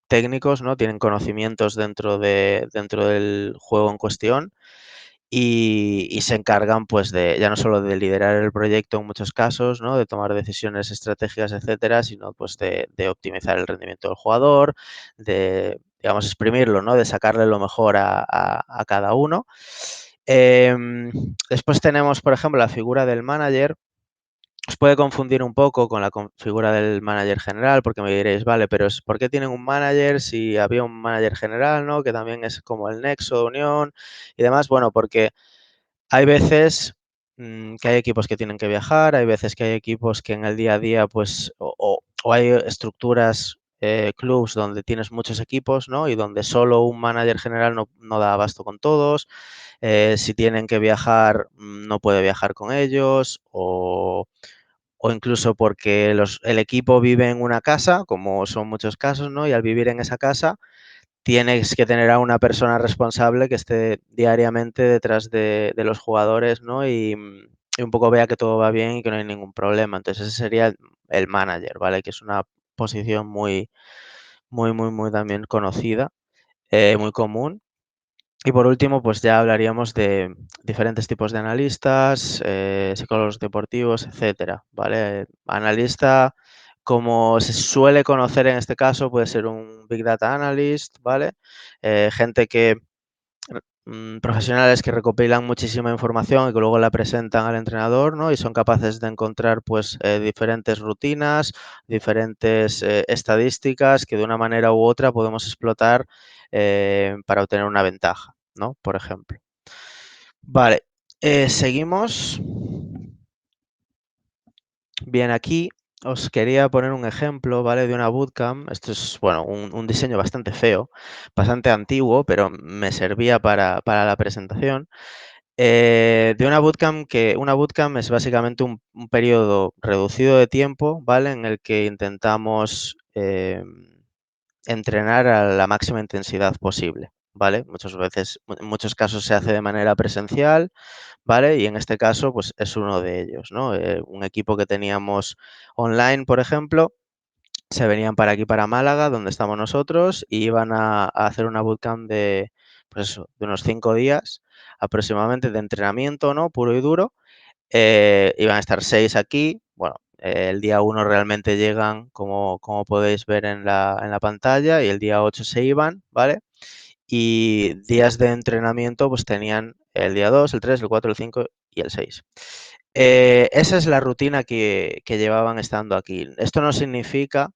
técnicos, ¿no? Tienen conocimientos dentro del juego en cuestión y se encargan pues de ya no solo de liderar el proyecto en muchos casos, ¿no? De tomar decisiones estratégicas, etcétera, sino pues de optimizar el rendimiento del jugador, de, digamos, exprimirlo, ¿no? De sacarle lo mejor a cada uno. Después tenemos, por ejemplo, la figura del manager. Os puede confundir un poco con la figura del manager general, porque me diréis, vale, pero ¿por qué tienen un manager si había un manager general, ¿no? Que también es como el nexo de unión y demás? Bueno, porque hay veces que hay equipos que tienen que viajar, hay veces que hay equipos que en el día a día, pues, o hay estructuras, clubs donde tienes muchos equipos, ¿no? Y donde solo un manager general no da abasto con todos. Si tienen que viajar, no puede viajar con ellos, o incluso porque el equipo vive en una casa, como son muchos casos, ¿no? Y al vivir en esa casa, tienes que tener a una persona responsable que esté diariamente detrás de los jugadores, ¿no? Y un poco vea que todo va bien y que no hay ningún problema. Entonces ese sería el manager, ¿vale? Que es una posición muy, muy, muy, muy también conocida, muy común. Y por último, pues ya hablaríamos de diferentes tipos de analistas, psicólogos deportivos, etcétera, ¿vale? Analista, como se suele conocer en este caso, puede ser un Big Data Analyst, ¿vale? Gente profesionales que recopilan muchísima información y que luego la presentan al entrenador, ¿no? Y son capaces de encontrar, pues, diferentes rutinas, diferentes estadísticas que de una manera u otra podemos explotar para obtener una ventaja, ¿no? Por ejemplo. Vale, seguimos. Bien, aquí os quería poner un ejemplo, ¿vale? De una bootcamp. Esto es, bueno, un diseño bastante feo, bastante antiguo, pero me servía para la presentación. De una bootcamp es básicamente un periodo reducido de tiempo, ¿vale? En el que intentamos entrenar a la máxima intensidad posible, ¿vale? Muchas veces, en muchos casos se hace de manera presencial, ¿vale? Y en este caso, pues es uno de ellos, ¿no? Un equipo que teníamos online, por ejemplo, se venían para aquí, para Málaga, donde estamos nosotros, y iban a hacer una bootcamp de, pues eso, de unos 5 días aproximadamente de entrenamiento, ¿no? Puro y duro. Iban a estar 6 aquí. Bueno, el día 1 realmente llegan, como podéis ver en la pantalla, y el día 8 se iban, ¿vale? Y días de entrenamiento, pues tenían el día 2, el 3, el 4, el 5 y el 6. Esa es la rutina que llevaban estando aquí. Esto no significa,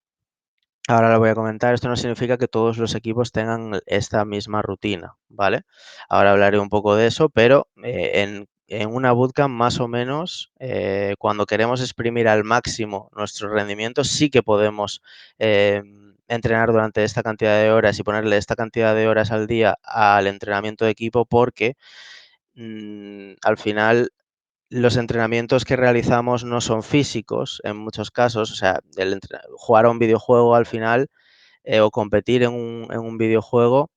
ahora lo voy a comentar, esto no significa que todos los equipos tengan esta misma rutina, ¿vale? Ahora hablaré un poco de eso, pero en una bootcamp más o menos, cuando queremos exprimir al máximo nuestro rendimiento, sí que podemos entrenar durante esta cantidad de horas y ponerle esta cantidad de horas al día al entrenamiento de equipo porque al final los entrenamientos que realizamos no son físicos en muchos casos, o sea, jugar a un videojuego al final o competir en un videojuego,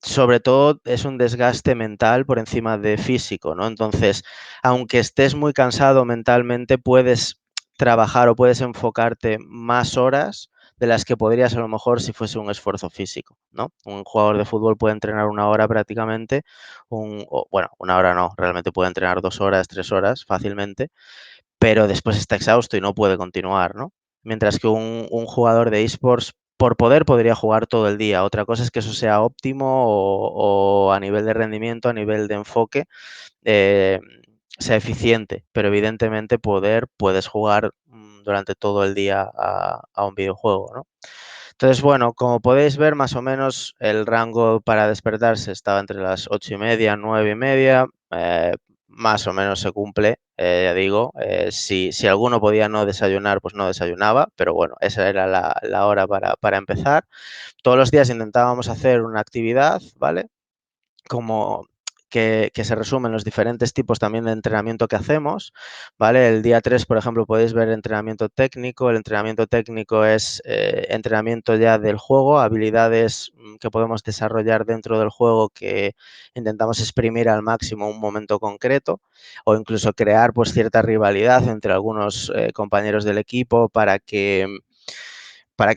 sobre todo es un desgaste mental por encima de físico, ¿no? Entonces, aunque estés muy cansado mentalmente, puedes trabajar o puedes enfocarte más horas de las que podrías a lo mejor si fuese un esfuerzo físico, ¿no? Un jugador de fútbol puede entrenar una hora prácticamente, bueno, una hora no, realmente puede entrenar 2 horas, 3 horas fácilmente, pero después está exhausto y no puede continuar, ¿no? Mientras que un jugador de esports, por poder, podría jugar todo el día. Otra cosa es que eso sea óptimo o a nivel de rendimiento, a nivel de enfoque, eh, sea eficiente, pero evidentemente puedes jugar durante todo el día a un videojuego, ¿no? Entonces, bueno, como podéis ver, más o menos el rango para despertarse estaba entre las 8:30, 9:30, más o menos se cumple, ya digo, si alguno podía no desayunar, pues no desayunaba, pero bueno, esa era la hora para empezar. Todos los días intentábamos hacer una actividad, ¿vale? Como que se resumen los diferentes tipos también de entrenamiento que hacemos, ¿vale? El día 3, por ejemplo, podéis ver entrenamiento técnico. El entrenamiento técnico es entrenamiento ya del juego, habilidades que podemos desarrollar dentro del juego que intentamos exprimir al máximo un momento concreto o incluso crear pues cierta rivalidad entre algunos compañeros del equipo para que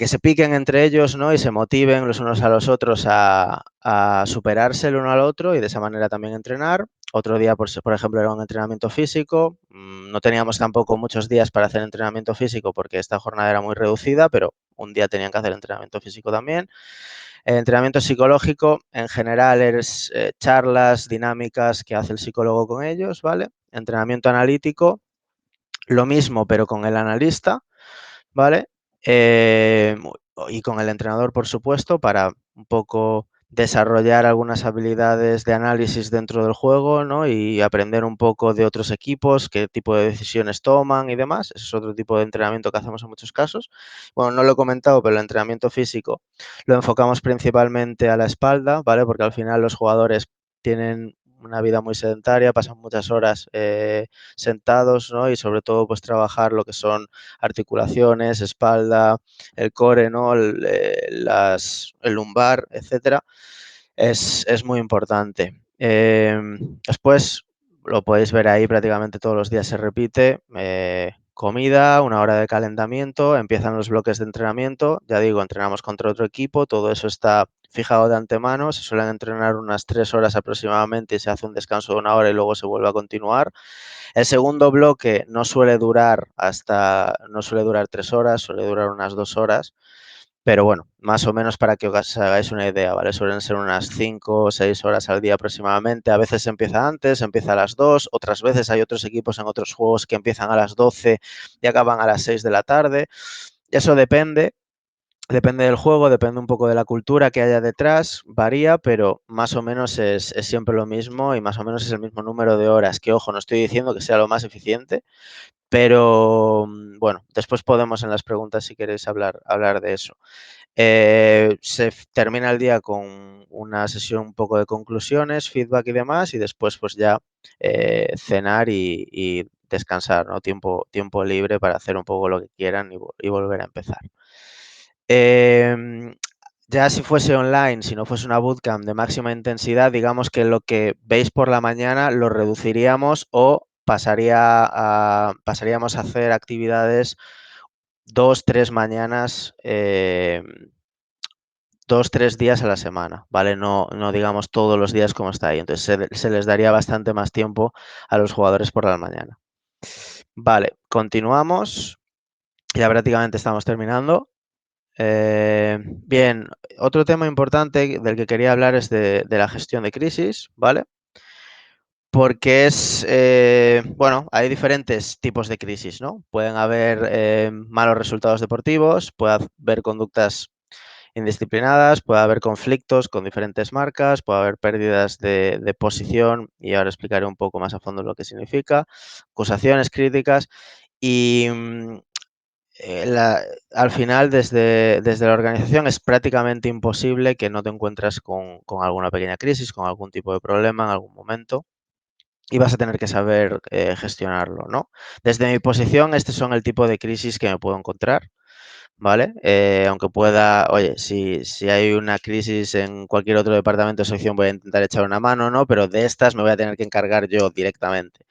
se piquen entre ellos, ¿no? Y se motiven los unos a los otros a superarse el uno al otro y de esa manera también entrenar. Otro día, por ejemplo, era un entrenamiento físico. No teníamos tampoco muchos días para hacer entrenamiento físico porque esta jornada era muy reducida, pero un día tenían que hacer entrenamiento físico también. El entrenamiento psicológico, en general, es charlas dinámicas que hace el psicólogo con ellos, ¿vale? Entrenamiento analítico, lo mismo, pero con el analista, ¿vale? Eh, y con el entrenador, por supuesto, para un poco desarrollar algunas habilidades de análisis dentro del juego, ¿no? Y aprender un poco de otros equipos, qué tipo de decisiones toman y demás. Ese es otro tipo de entrenamiento que hacemos en muchos casos. Bueno, no lo he comentado, pero el entrenamiento físico lo enfocamos principalmente a la espalda, ¿vale? Porque al final los jugadores tienen una vida muy sedentaria, pasan muchas horas sentados, ¿no? Y sobre todo, pues trabajar lo que son articulaciones, espalda, el core, ¿no? El lumbar, etcétera, es muy importante. Después, lo podéis ver ahí, prácticamente todos los días se repite. Comida, una hora de calentamiento, empiezan los bloques de entrenamiento. Ya digo, entrenamos contra otro equipo, todo eso está fijado de antemano. Se suelen entrenar unas 3 horas aproximadamente y se hace un descanso de una hora y luego se vuelve a continuar. El segundo bloque no suele durar 3 horas, suele durar unas 2 horas, pero bueno, más o menos para que os hagáis una idea, ¿vale? Suelen ser unas 5 o 6 horas al día aproximadamente. A veces se empieza antes, se empieza a las 2, otras veces hay otros equipos en otros juegos que empiezan a las 12 y acaban a las 6 de la tarde. Eso depende. Depende del juego, depende un poco de la cultura que haya detrás, varía, pero más o menos es siempre lo mismo y más o menos es el mismo número de horas. Que ojo, no estoy diciendo que sea lo más eficiente, pero bueno, después podemos en las preguntas, si queréis, hablar de eso. Se termina el día con una sesión un poco de conclusiones, feedback y demás, y después pues ya cenar y descansar, ¿no? Tiempo libre para hacer un poco lo que quieran y volver a empezar. Em, ya si fuese online, si no fuese una bootcamp de máxima intensidad, digamos que lo que veis por la mañana lo reduciríamos o pasaríamos a hacer actividades 2, 3 mañanas, 2, 3 días a la semana, ¿vale? No digamos todos los días como está ahí. Entonces se les daría bastante más tiempo a los jugadores por la mañana. Vale, continuamos. Ya prácticamente estamos terminando. Bien, otro tema importante del que quería hablar es de la gestión de crisis, ¿vale? Porque bueno, hay diferentes tipos de crisis, ¿no? Pueden haber malos resultados deportivos, puede haber conductas indisciplinadas, puede haber conflictos con diferentes marcas, puede haber pérdidas de posición, y ahora explicaré un poco más a fondo lo que significa, acusaciones, críticas, y al final desde la organización es prácticamente imposible que no te encuentres con alguna pequeña crisis, con algún tipo de problema en algún momento. Y vas a tener que saber gestionarlo, ¿no? Desde mi posición, estos son el tipo de crisis que me puedo encontrar, ¿vale? Aunque pueda, oye, si hay una crisis en cualquier otro departamento de sección, voy a intentar echar una mano, ¿no? Pero de estas me voy a tener que encargar yo directamente.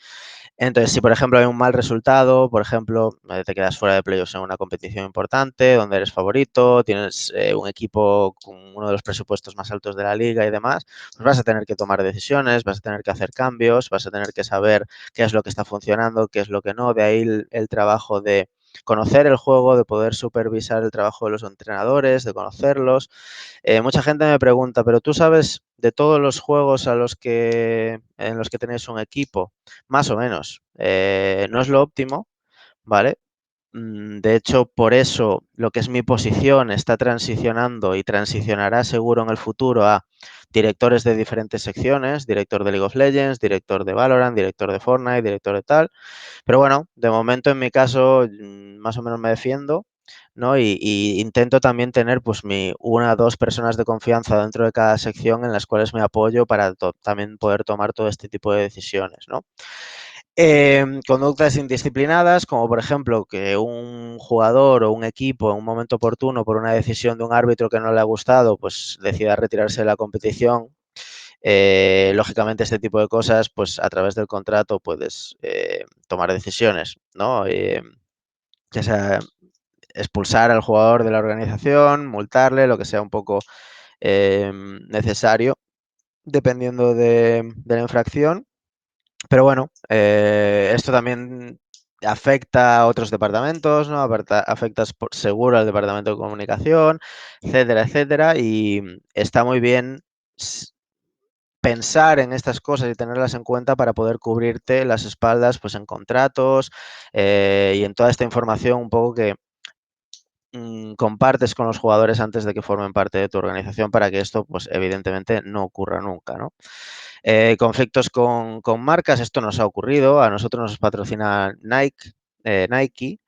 Entonces, si por ejemplo hay un mal resultado, por ejemplo, te quedas fuera de playoffs en una competición importante, donde eres favorito, tienes un equipo con uno de los presupuestos más altos de la liga y demás, pues vas a tener que tomar decisiones, vas a tener que hacer cambios, vas a tener que saber qué es lo que está funcionando, qué es lo que no. De ahí el trabajo de conocer el juego, de poder supervisar el trabajo de los entrenadores, de conocerlos. Mucha gente me pregunta, pero tú sabes de todos los juegos en los que tenéis un equipo, más o menos. No es lo óptimo, ¿vale? De hecho, por eso lo que es mi posición está transicionando y transicionará seguro en el futuro a directores de diferentes secciones, director de League of Legends, director de Valorant, director de Fortnite, director de tal. Pero bueno, de momento en mi caso más o menos me defiendo, ¿no? Y intento también tener pues una o dos personas de confianza dentro de cada sección en las cuales me apoyo para también poder tomar todo este tipo de decisiones, ¿no? Conductas indisciplinadas, como por ejemplo que un jugador o un equipo en un momento oportuno por una decisión de un árbitro que no le ha gustado, pues decida retirarse de la competición. Lógicamente este tipo de cosas, pues a través del contrato puedes tomar decisiones, ¿no? Ya sea expulsar al jugador de la organización, multarle, lo que sea un poco necesario, dependiendo de la infracción. Pero bueno, esto también afecta a otros departamentos, ¿no? Afecta seguro al departamento de comunicación, etcétera, etcétera. Y está muy bien pensar en estas cosas y tenerlas en cuenta para poder cubrirte las espaldas pues en contratos y en toda esta información un poco que compartes con los jugadores antes de que formen parte de tu organización para que esto pues evidentemente no ocurra nunca, ¿no? Conflictos con marcas, esto nos ha ocurrido, a nosotros nos patrocina Nike,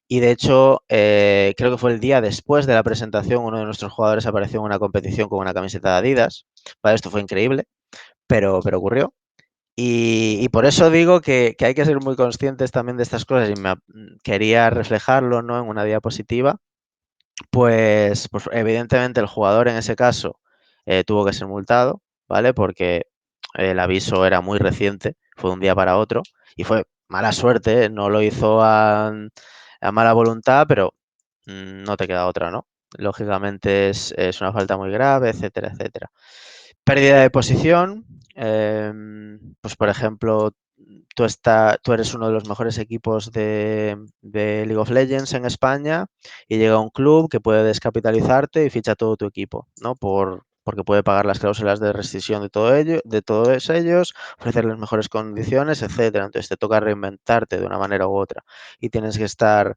y de hecho creo que fue el día después de la presentación, uno de nuestros jugadores apareció en una competición con una camiseta de Adidas. Vale, esto fue increíble, pero ocurrió. Y por eso digo que hay que ser muy conscientes también de estas cosas, y quería reflejarlo, ¿no? En una diapositiva. Pues evidentemente el jugador en ese caso tuvo que ser multado, ¿vale? Porque el aviso era muy reciente, fue de un día para otro y fue mala suerte, no lo hizo a mala voluntad, pero no te queda otra, ¿no? Lógicamente es una falta muy grave, etcétera, etcétera. Pérdida de posición, pues por ejemplo, tú eres uno de los mejores equipos de League of Legends en España y llega un club que puede descapitalizarte y ficha todo tu equipo, ¿no? Por porque puede pagar las cláusulas de rescisión de todo ello, de todos ellos, ofrecerles mejores condiciones, etcétera. Entonces te toca reinventarte de una manera u otra y tienes que estar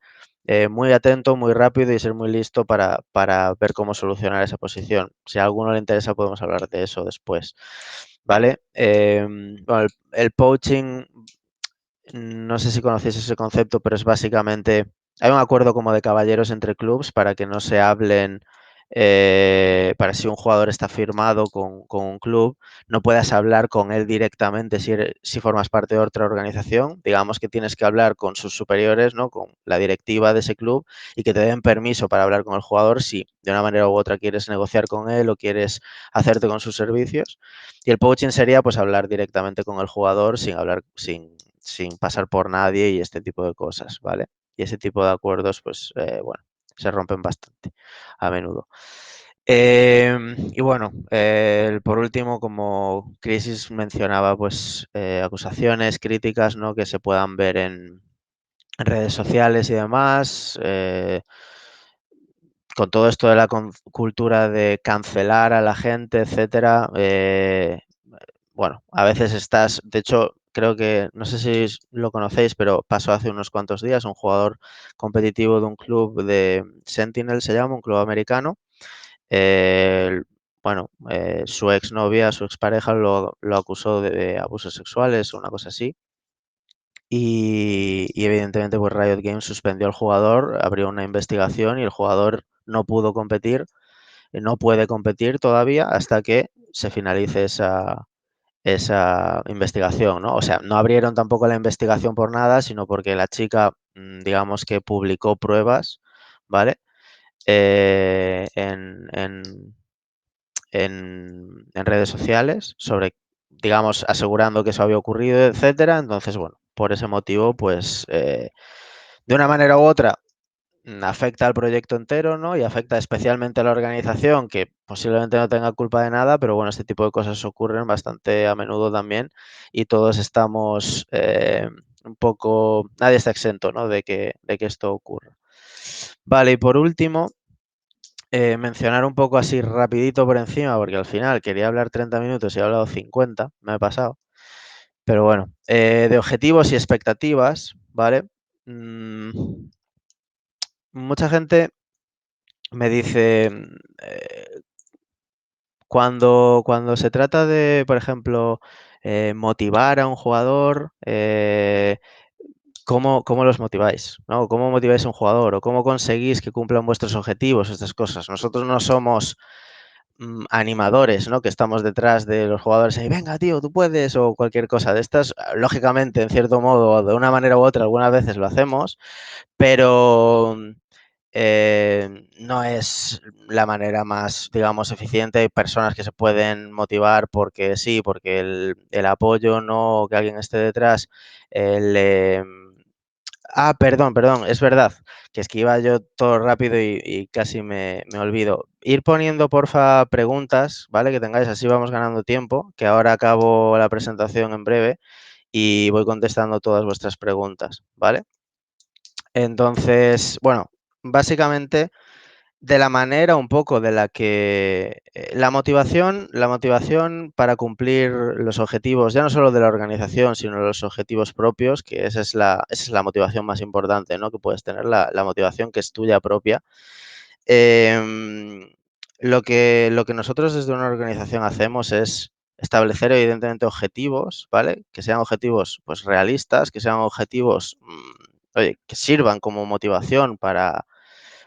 muy atento, muy rápido y ser muy listo para ver cómo solucionar esa posición. Si a alguno le interesa, podemos hablar de eso después. ¿Vale? Bueno, el poaching, no sé si conocéis ese concepto, pero es básicamente, hay un acuerdo como de caballeros entre clubes para que no se hablen, para si un jugador está firmado con un club, no puedas hablar con él directamente si formas parte de otra organización. Digamos que tienes que hablar con sus superiores, ¿no? Con la directiva de ese club y que te den permiso para hablar con el jugador si de una manera u otra quieres negociar con él o quieres hacerte con sus servicios. Y el poaching sería pues hablar directamente con el jugador sin pasar por nadie y este tipo de cosas, ¿vale? Y ese tipo de acuerdos, pues, bueno, se rompen bastante a menudo. Y bueno, por último, como Crisis mencionaba, pues acusaciones, críticas, ¿no? Que se puedan ver en redes sociales y demás. Con todo esto de la cultura de cancelar a la gente, etcétera, bueno, a veces estás, de hecho, creo que, no sé si lo conocéis, pero pasó hace unos cuantos días un jugador competitivo de un club de Sentinel, se llama, un club americano. eh, bueno, su exnovia, su expareja lo acusó de abusos sexuales o una cosa así. Y evidentemente, pues Riot Games suspendió al jugador, abrió una investigación y el jugador no pudo competir, no puede competir todavía hasta que se finalice esa investigación, ¿no? O sea, no abrieron tampoco la investigación por nada, sino porque la chica, digamos que publicó pruebas, ¿vale? En redes sociales sobre, digamos, asegurando que eso había ocurrido, etcétera. Entonces, bueno, por ese motivo, pues, de una manera u otra, afecta al proyecto entero, ¿no? Y afecta especialmente a la organización, que posiblemente no tenga culpa de nada, pero bueno, este tipo de cosas ocurren bastante a menudo también y todos estamos un poco, nadie está exento, ¿no? De que esto ocurra. Vale, y por último, mencionar un poco así rapidito por encima, porque al final quería hablar 30 minutos y he hablado 50, me he pasado. Pero bueno, de objetivos y expectativas, ¿vale? Mm, mucha gente me dice, cuando se trata de, por ejemplo, motivar a un jugador, ¿cómo los motiváis? ¿No? ¿Cómo motiváis a un jugador? ¿O cómo conseguís que cumplan vuestros objetivos? Estas cosas. Nosotros no somos animadores, ¿no? Que estamos detrás de los jugadores y venga, tío, tú puedes, o cualquier cosa de estas. Lógicamente, en cierto modo, de una manera u otra, algunas veces lo hacemos, pero no es la manera más, digamos, eficiente. Hay personas que se pueden motivar porque sí, porque el apoyo, no, que alguien esté detrás, le... perdón, es verdad, que es que iba yo todo rápido y casi me olvido. Ir poniendo, porfa, preguntas, ¿vale? Que tengáis, así vamos ganando tiempo, que ahora acabo la presentación en breve y voy contestando todas vuestras preguntas, ¿vale? Entonces, bueno, básicamente de la manera un poco de la que la motivación para cumplir los objetivos, ya no solo de la organización, sino los objetivos propios, que esa es la motivación más importante, ¿no? Que puedes tener, la motivación que es tuya propia. Em, lo que nosotros desde una organización hacemos es establecer evidentemente objetivos, ¿vale? Que sean objetivos pues realistas, que sean objetivos, oye, que sirvan como motivación para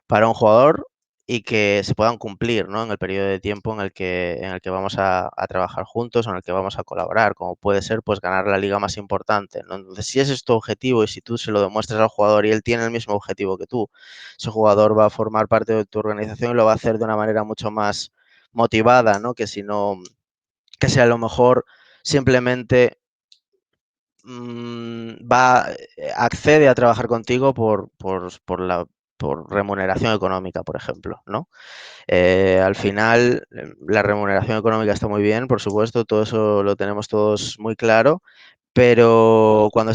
un jugador y que se puedan cumplir, ¿no? En el periodo de tiempo en el que vamos a trabajar juntos o en el que vamos a colaborar, como puede ser pues ganar la liga más importante, ¿no? Entonces, si ese es tu objetivo y si tú se lo demuestras al jugador y él tiene el mismo objetivo que tú, ese jugador va a formar parte de tu organización y lo va a hacer de una manera mucho más motivada, ¿no? Que si no, que si a lo mejor simplemente accede a trabajar contigo por remuneración económica, por ejemplo, ¿no? Al final, la remuneración económica está muy bien, por supuesto, todo eso lo tenemos todos muy claro, pero cuando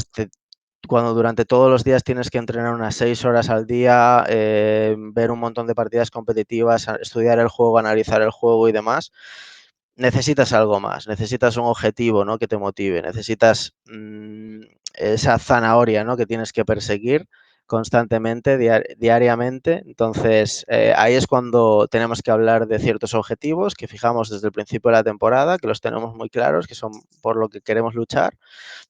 cuando durante todos los días tienes que entrenar unas 6 horas al día, ver un montón de partidas competitivas, estudiar el juego, analizar el juego y demás, necesitas algo más, necesitas un objetivo, ¿no? Que te motive, necesitas esa zanahoria, ¿no? Que tienes que perseguir constantemente, diariamente. Entonces, ahí es cuando tenemos que hablar de ciertos objetivos que fijamos desde el principio de la temporada, que los tenemos muy claros, que son por lo que queremos luchar,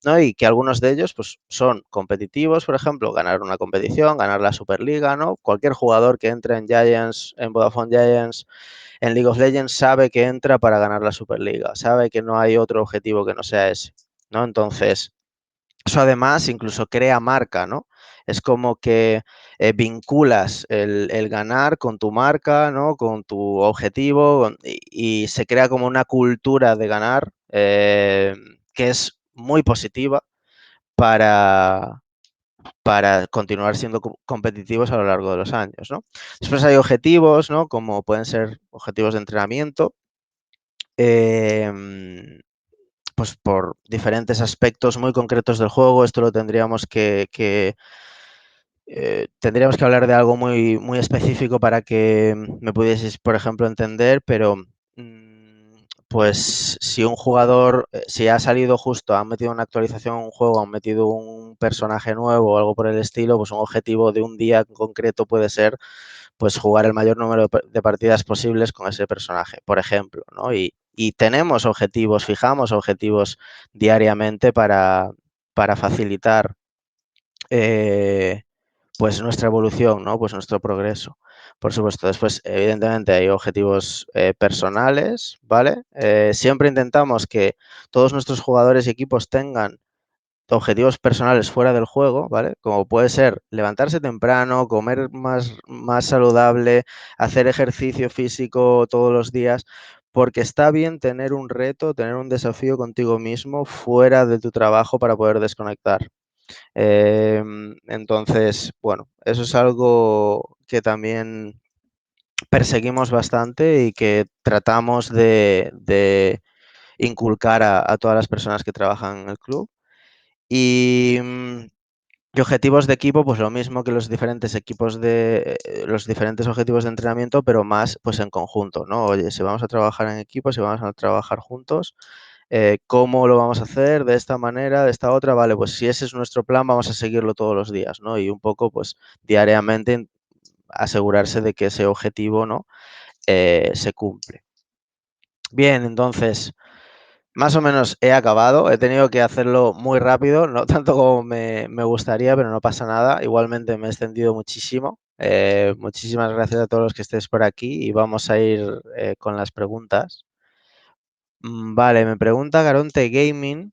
¿no? Y que algunos de ellos pues, son competitivos, por ejemplo, ganar una competición, ganar la Superliga, ¿no? Cualquier jugador que entre en Giants, en Vodafone Giants, en League of Legends, sabe que entra para ganar la Superliga, sabe que no hay otro objetivo que no sea ese, ¿no? Entonces, eso además incluso crea marca, ¿no? Es como que vinculas el ganar con tu marca, ¿no? Con tu objetivo y se crea como una cultura de ganar que es muy positiva para, para continuar siendo competitivos a lo largo de los años, ¿no? Después hay objetivos, ¿no? Como pueden ser objetivos de entrenamiento, pues por diferentes aspectos muy concretos del juego. Esto lo tendríamos que hablar de algo muy, muy específico para que me pudieseis, por ejemplo, entender, pero pues si un jugador, si ha salido justo, han metido una actualización en un juego, han metido un personaje nuevo o algo por el estilo, pues un objetivo de un día en concreto puede ser pues jugar el mayor número de partidas posibles con ese personaje, por ejemplo, ¿no? Y tenemos objetivos, fijamos objetivos diariamente para facilitar pues nuestra evolución, ¿no? Pues nuestro progreso. Por supuesto, después, evidentemente, hay objetivos personales, ¿vale? Siempre intentamos que todos nuestros jugadores y equipos tengan objetivos personales fuera del juego, ¿vale? Como puede ser levantarse temprano, comer más saludable, hacer ejercicio físico todos los días, porque está bien tener un reto, tener un desafío contigo mismo fuera de tu trabajo para poder desconectar. Entonces, bueno, eso es algo que también perseguimos bastante y que tratamos de inculcar a todas las personas que trabajan en el club. Y, y objetivos de equipo, pues lo mismo que los diferentes equipos los diferentes objetivos de entrenamiento, pero más pues en conjunto, ¿no? Oye, si vamos a trabajar en equipo, si vamos a trabajar juntos, ¿cómo lo vamos a hacer? De esta manera, de esta otra, vale, pues si ese es nuestro plan, vamos a seguirlo todos los días, ¿no? Y un poco, pues, diariamente asegurarse de que ese objetivo, ¿no? Se cumple. Bien, entonces, más o menos he acabado. He tenido que hacerlo muy rápido, no tanto como me gustaría, pero no pasa nada. Igualmente me he extendido muchísimo. Muchísimas gracias a todos los que estéis por aquí y vamos a ir con las preguntas. Vale, me pregunta Garonte Gaming.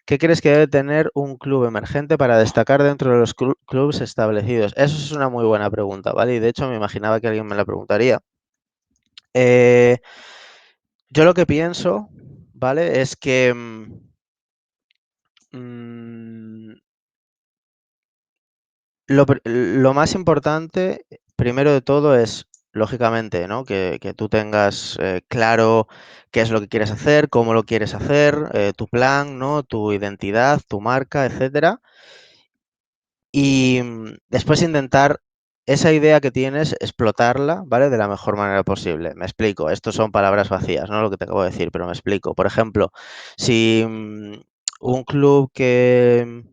¿Qué crees que debe tener un club emergente para destacar dentro de los clubes establecidos? Eso es una muy buena pregunta, ¿vale? Y de hecho me imaginaba que alguien me la preguntaría. Eh, yo lo que pienso, ¿vale? Es que mm, lo más importante, primero de todo, es, lógicamente, ¿no? Que tú tengas claro qué es lo que quieres hacer, cómo lo quieres hacer, tu plan, ¿no? Tu identidad, tu marca, etcétera. Y después intentar esa idea que tienes, explotarla, ¿vale? De la mejor manera posible. Me explico. Estos son palabras vacías, ¿no? Lo que te acabo de decir, pero me explico. Por ejemplo, si un club que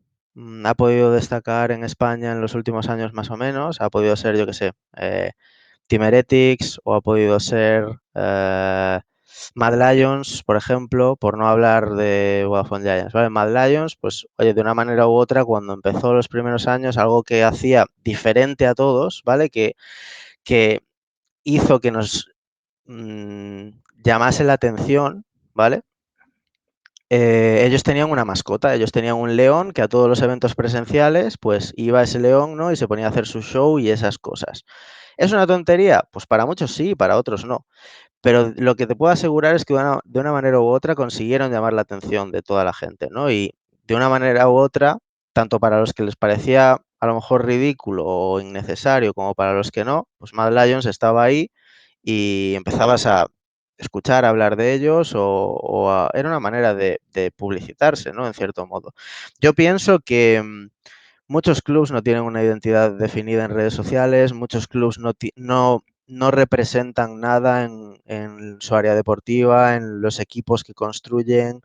ha podido destacar en España en los últimos años más o menos, ha podido ser, yo qué sé, Team Heretics o ha podido ser Mad Lions, por ejemplo, por no hablar de Vodafone Giants, ¿vale? Mad Lions, pues, oye, de una manera u otra, cuando empezó los primeros años, algo que hacía diferente a todos, ¿vale? Que hizo que nos llamase la atención, ¿vale? Ellos tenían una mascota, ellos tenían un león que a todos los eventos presenciales, pues iba ese león, ¿no? Y se ponía a hacer su show y esas cosas. ¿Es una tontería? Pues para muchos sí, para otros no. Pero lo que te puedo asegurar es que de una manera u otra consiguieron llamar la atención de toda la gente, ¿no? Y de una manera u otra, tanto para los que les parecía a lo mejor ridículo o innecesario como para los que no, pues Mad Lions estaba ahí y empezabas a escuchar hablar de ellos era una manera de publicitarse, ¿no? En cierto modo. Yo pienso que Muchos clubs no tienen una identidad definida en redes sociales, muchos clubs no representan nada en su área deportiva, en los equipos que construyen,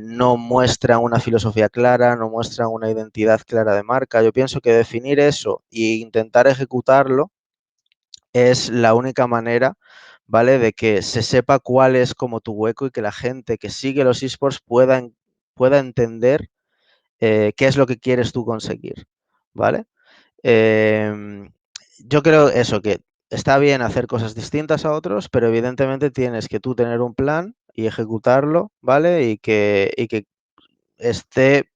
no muestran una filosofía clara, no muestran una identidad clara de marca. Yo pienso que definir eso e intentar ejecutarlo es la única manera, ¿vale? De que se sepa cuál es como tu hueco y que la gente que sigue los esports pueda entender qué es lo que quieres tú conseguir, ¿vale? Eh, yo creo eso, que está bien hacer cosas distintas a otros, pero evidentemente tienes que tú tener un plan y ejecutarlo, ¿vale? Y que esté,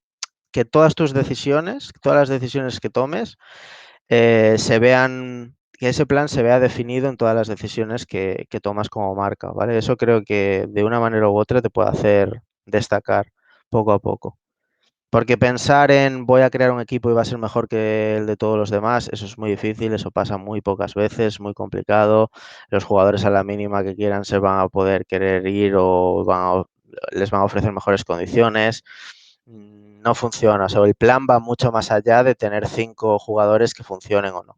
que todas tus decisiones, todas las decisiones que tomes, se vean, que ese plan se vea definido en todas las decisiones que tomas como marca, ¿vale? Eso creo que de una manera u otra te puede hacer destacar poco a poco. Porque pensar en voy a crear un equipo y va a ser mejor que el de todos los demás, eso es muy difícil, eso pasa muy pocas veces, muy complicado. Los jugadores a la mínima que quieran se van a poder querer ir o les van a ofrecer mejores condiciones. No funciona, o sea, el plan va mucho más allá de tener 5 jugadores que funcionen o no.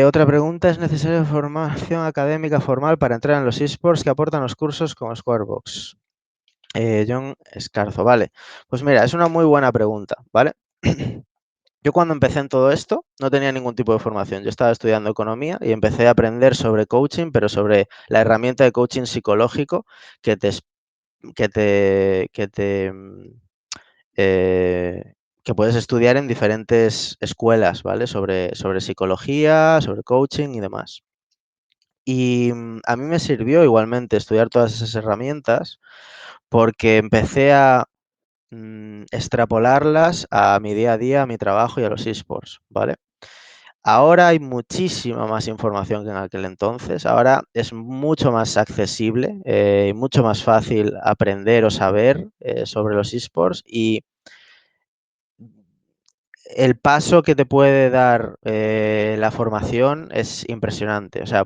Otra pregunta, ¿es necesaria formación académica formal para entrar en los esports que aportan los cursos como Squarebox? John Escarzo, vale. Pues mira, es una muy buena pregunta, ¿vale? Yo cuando empecé en todo esto no tenía ningún tipo de formación. Yo estaba estudiando economía y empecé a aprender sobre coaching, pero sobre la herramienta de coaching psicológico que te, que te, que te, que puedes estudiar en diferentes escuelas, ¿vale? Sobre psicología, sobre coaching y demás. Y a mí me sirvió igualmente estudiar todas esas herramientas porque empecé a extrapolarlas a mi día a día, a mi trabajo y a los esports, ¿vale? Ahora hay muchísima más información que en aquel entonces. Ahora es mucho más accesible y mucho más fácil aprender o saber sobre los esports y el paso que te puede dar la formación es impresionante. O sea,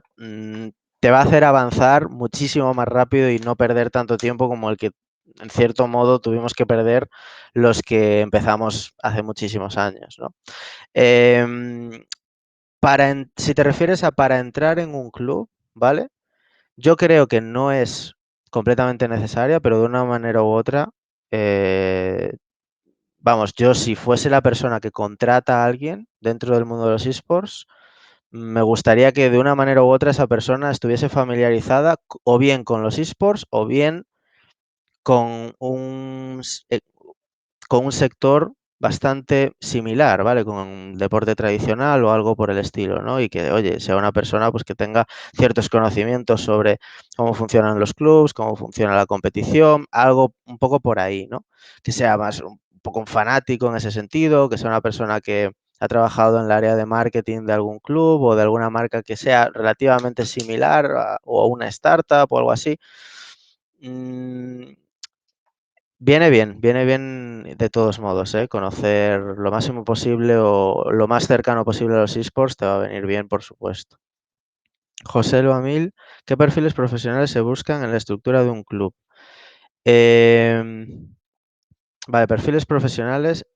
te va a hacer avanzar muchísimo más rápido y no perder tanto tiempo como el que, en cierto modo, tuvimos que perder los que empezamos hace muchísimos años, ¿no? Em, si te refieres a para entrar en un club, ¿vale? Yo creo que no es completamente necesaria, pero de una manera u otra, eh, vamos, yo si fuese la persona que contrata a alguien dentro del mundo de los esports, me gustaría que de una manera u otra esa persona estuviese familiarizada o bien con los esports o bien con con un sector bastante similar, ¿vale? Con un deporte tradicional o algo por el estilo, ¿no? Y que, oye, sea una persona pues que tenga ciertos conocimientos sobre cómo funcionan los clubs, cómo funciona la competición, algo un poco por ahí, ¿no? Que sea más un poco un fanático en ese sentido, que sea una persona que ha trabajado en el área de marketing de algún club o de alguna marca que sea relativamente similar o una startup o algo así. Mm, viene bien de todos modos, ¿eh? Conocer lo máximo posible o lo más cercano posible a los esports te va a venir bien, por supuesto. José Loamil, ¿qué perfiles profesionales se buscan en la estructura de un club? Em, vale, perfiles profesionales.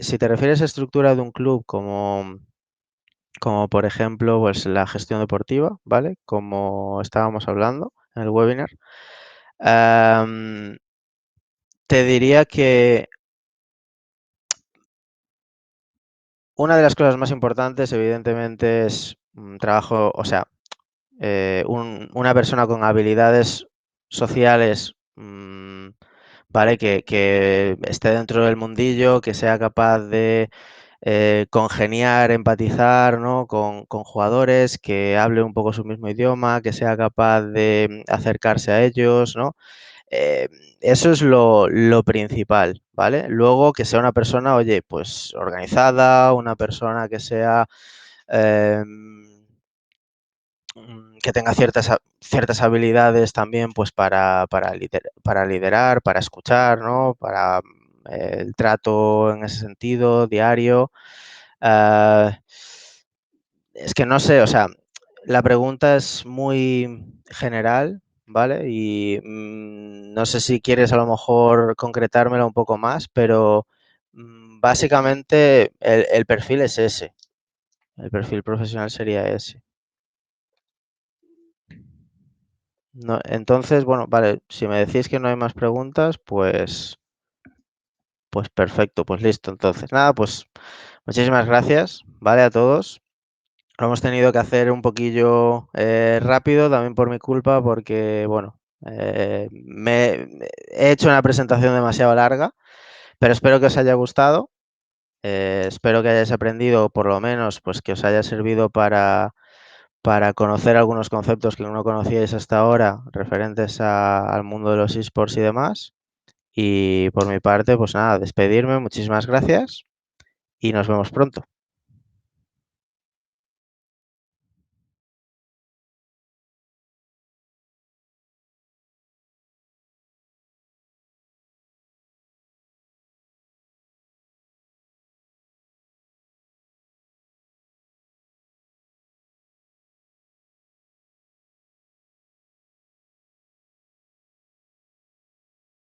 Si te refieres a estructura de un club como por ejemplo pues la gestión deportiva, ¿vale? Como estábamos hablando en el webinar, am, te diría que una de las cosas más importantes, evidentemente, es un trabajo, o sea, una persona con habilidades sociales, ¿vale? Que esté dentro del mundillo, que sea capaz de congeniar, empatizar, ¿no? Con jugadores, que hable un poco su mismo idioma, que sea capaz de acercarse a ellos, ¿no? Eh, Eso es lo principal, ¿vale? Luego que sea una persona, oye, pues organizada, una persona que sea eh, que tenga ciertas habilidades también pues para liderar, para escuchar, ¿no? Para el trato en ese sentido, diario. Uh, es que no sé, o sea, la pregunta es muy general, ¿vale? Y no sé si quieres a lo mejor concretármela un poco más, pero básicamente el perfil es ese. El perfil profesional sería ese. No, entonces, bueno, vale, si me decís que no hay más preguntas, pues perfecto, pues listo. Entonces, nada, pues muchísimas gracias, ¿vale? A todos. Lo hemos tenido que hacer un poquillo rápido, también por mi culpa, porque, bueno, he hecho una presentación demasiado larga, pero espero que os haya gustado. Espero que hayáis aprendido, por lo menos, pues que os haya servido para conocer algunos conceptos que no conocíais hasta ahora referentes al mundo de los esports y demás. Y por mi parte, pues nada, despedirme, muchísimas gracias y nos vemos pronto.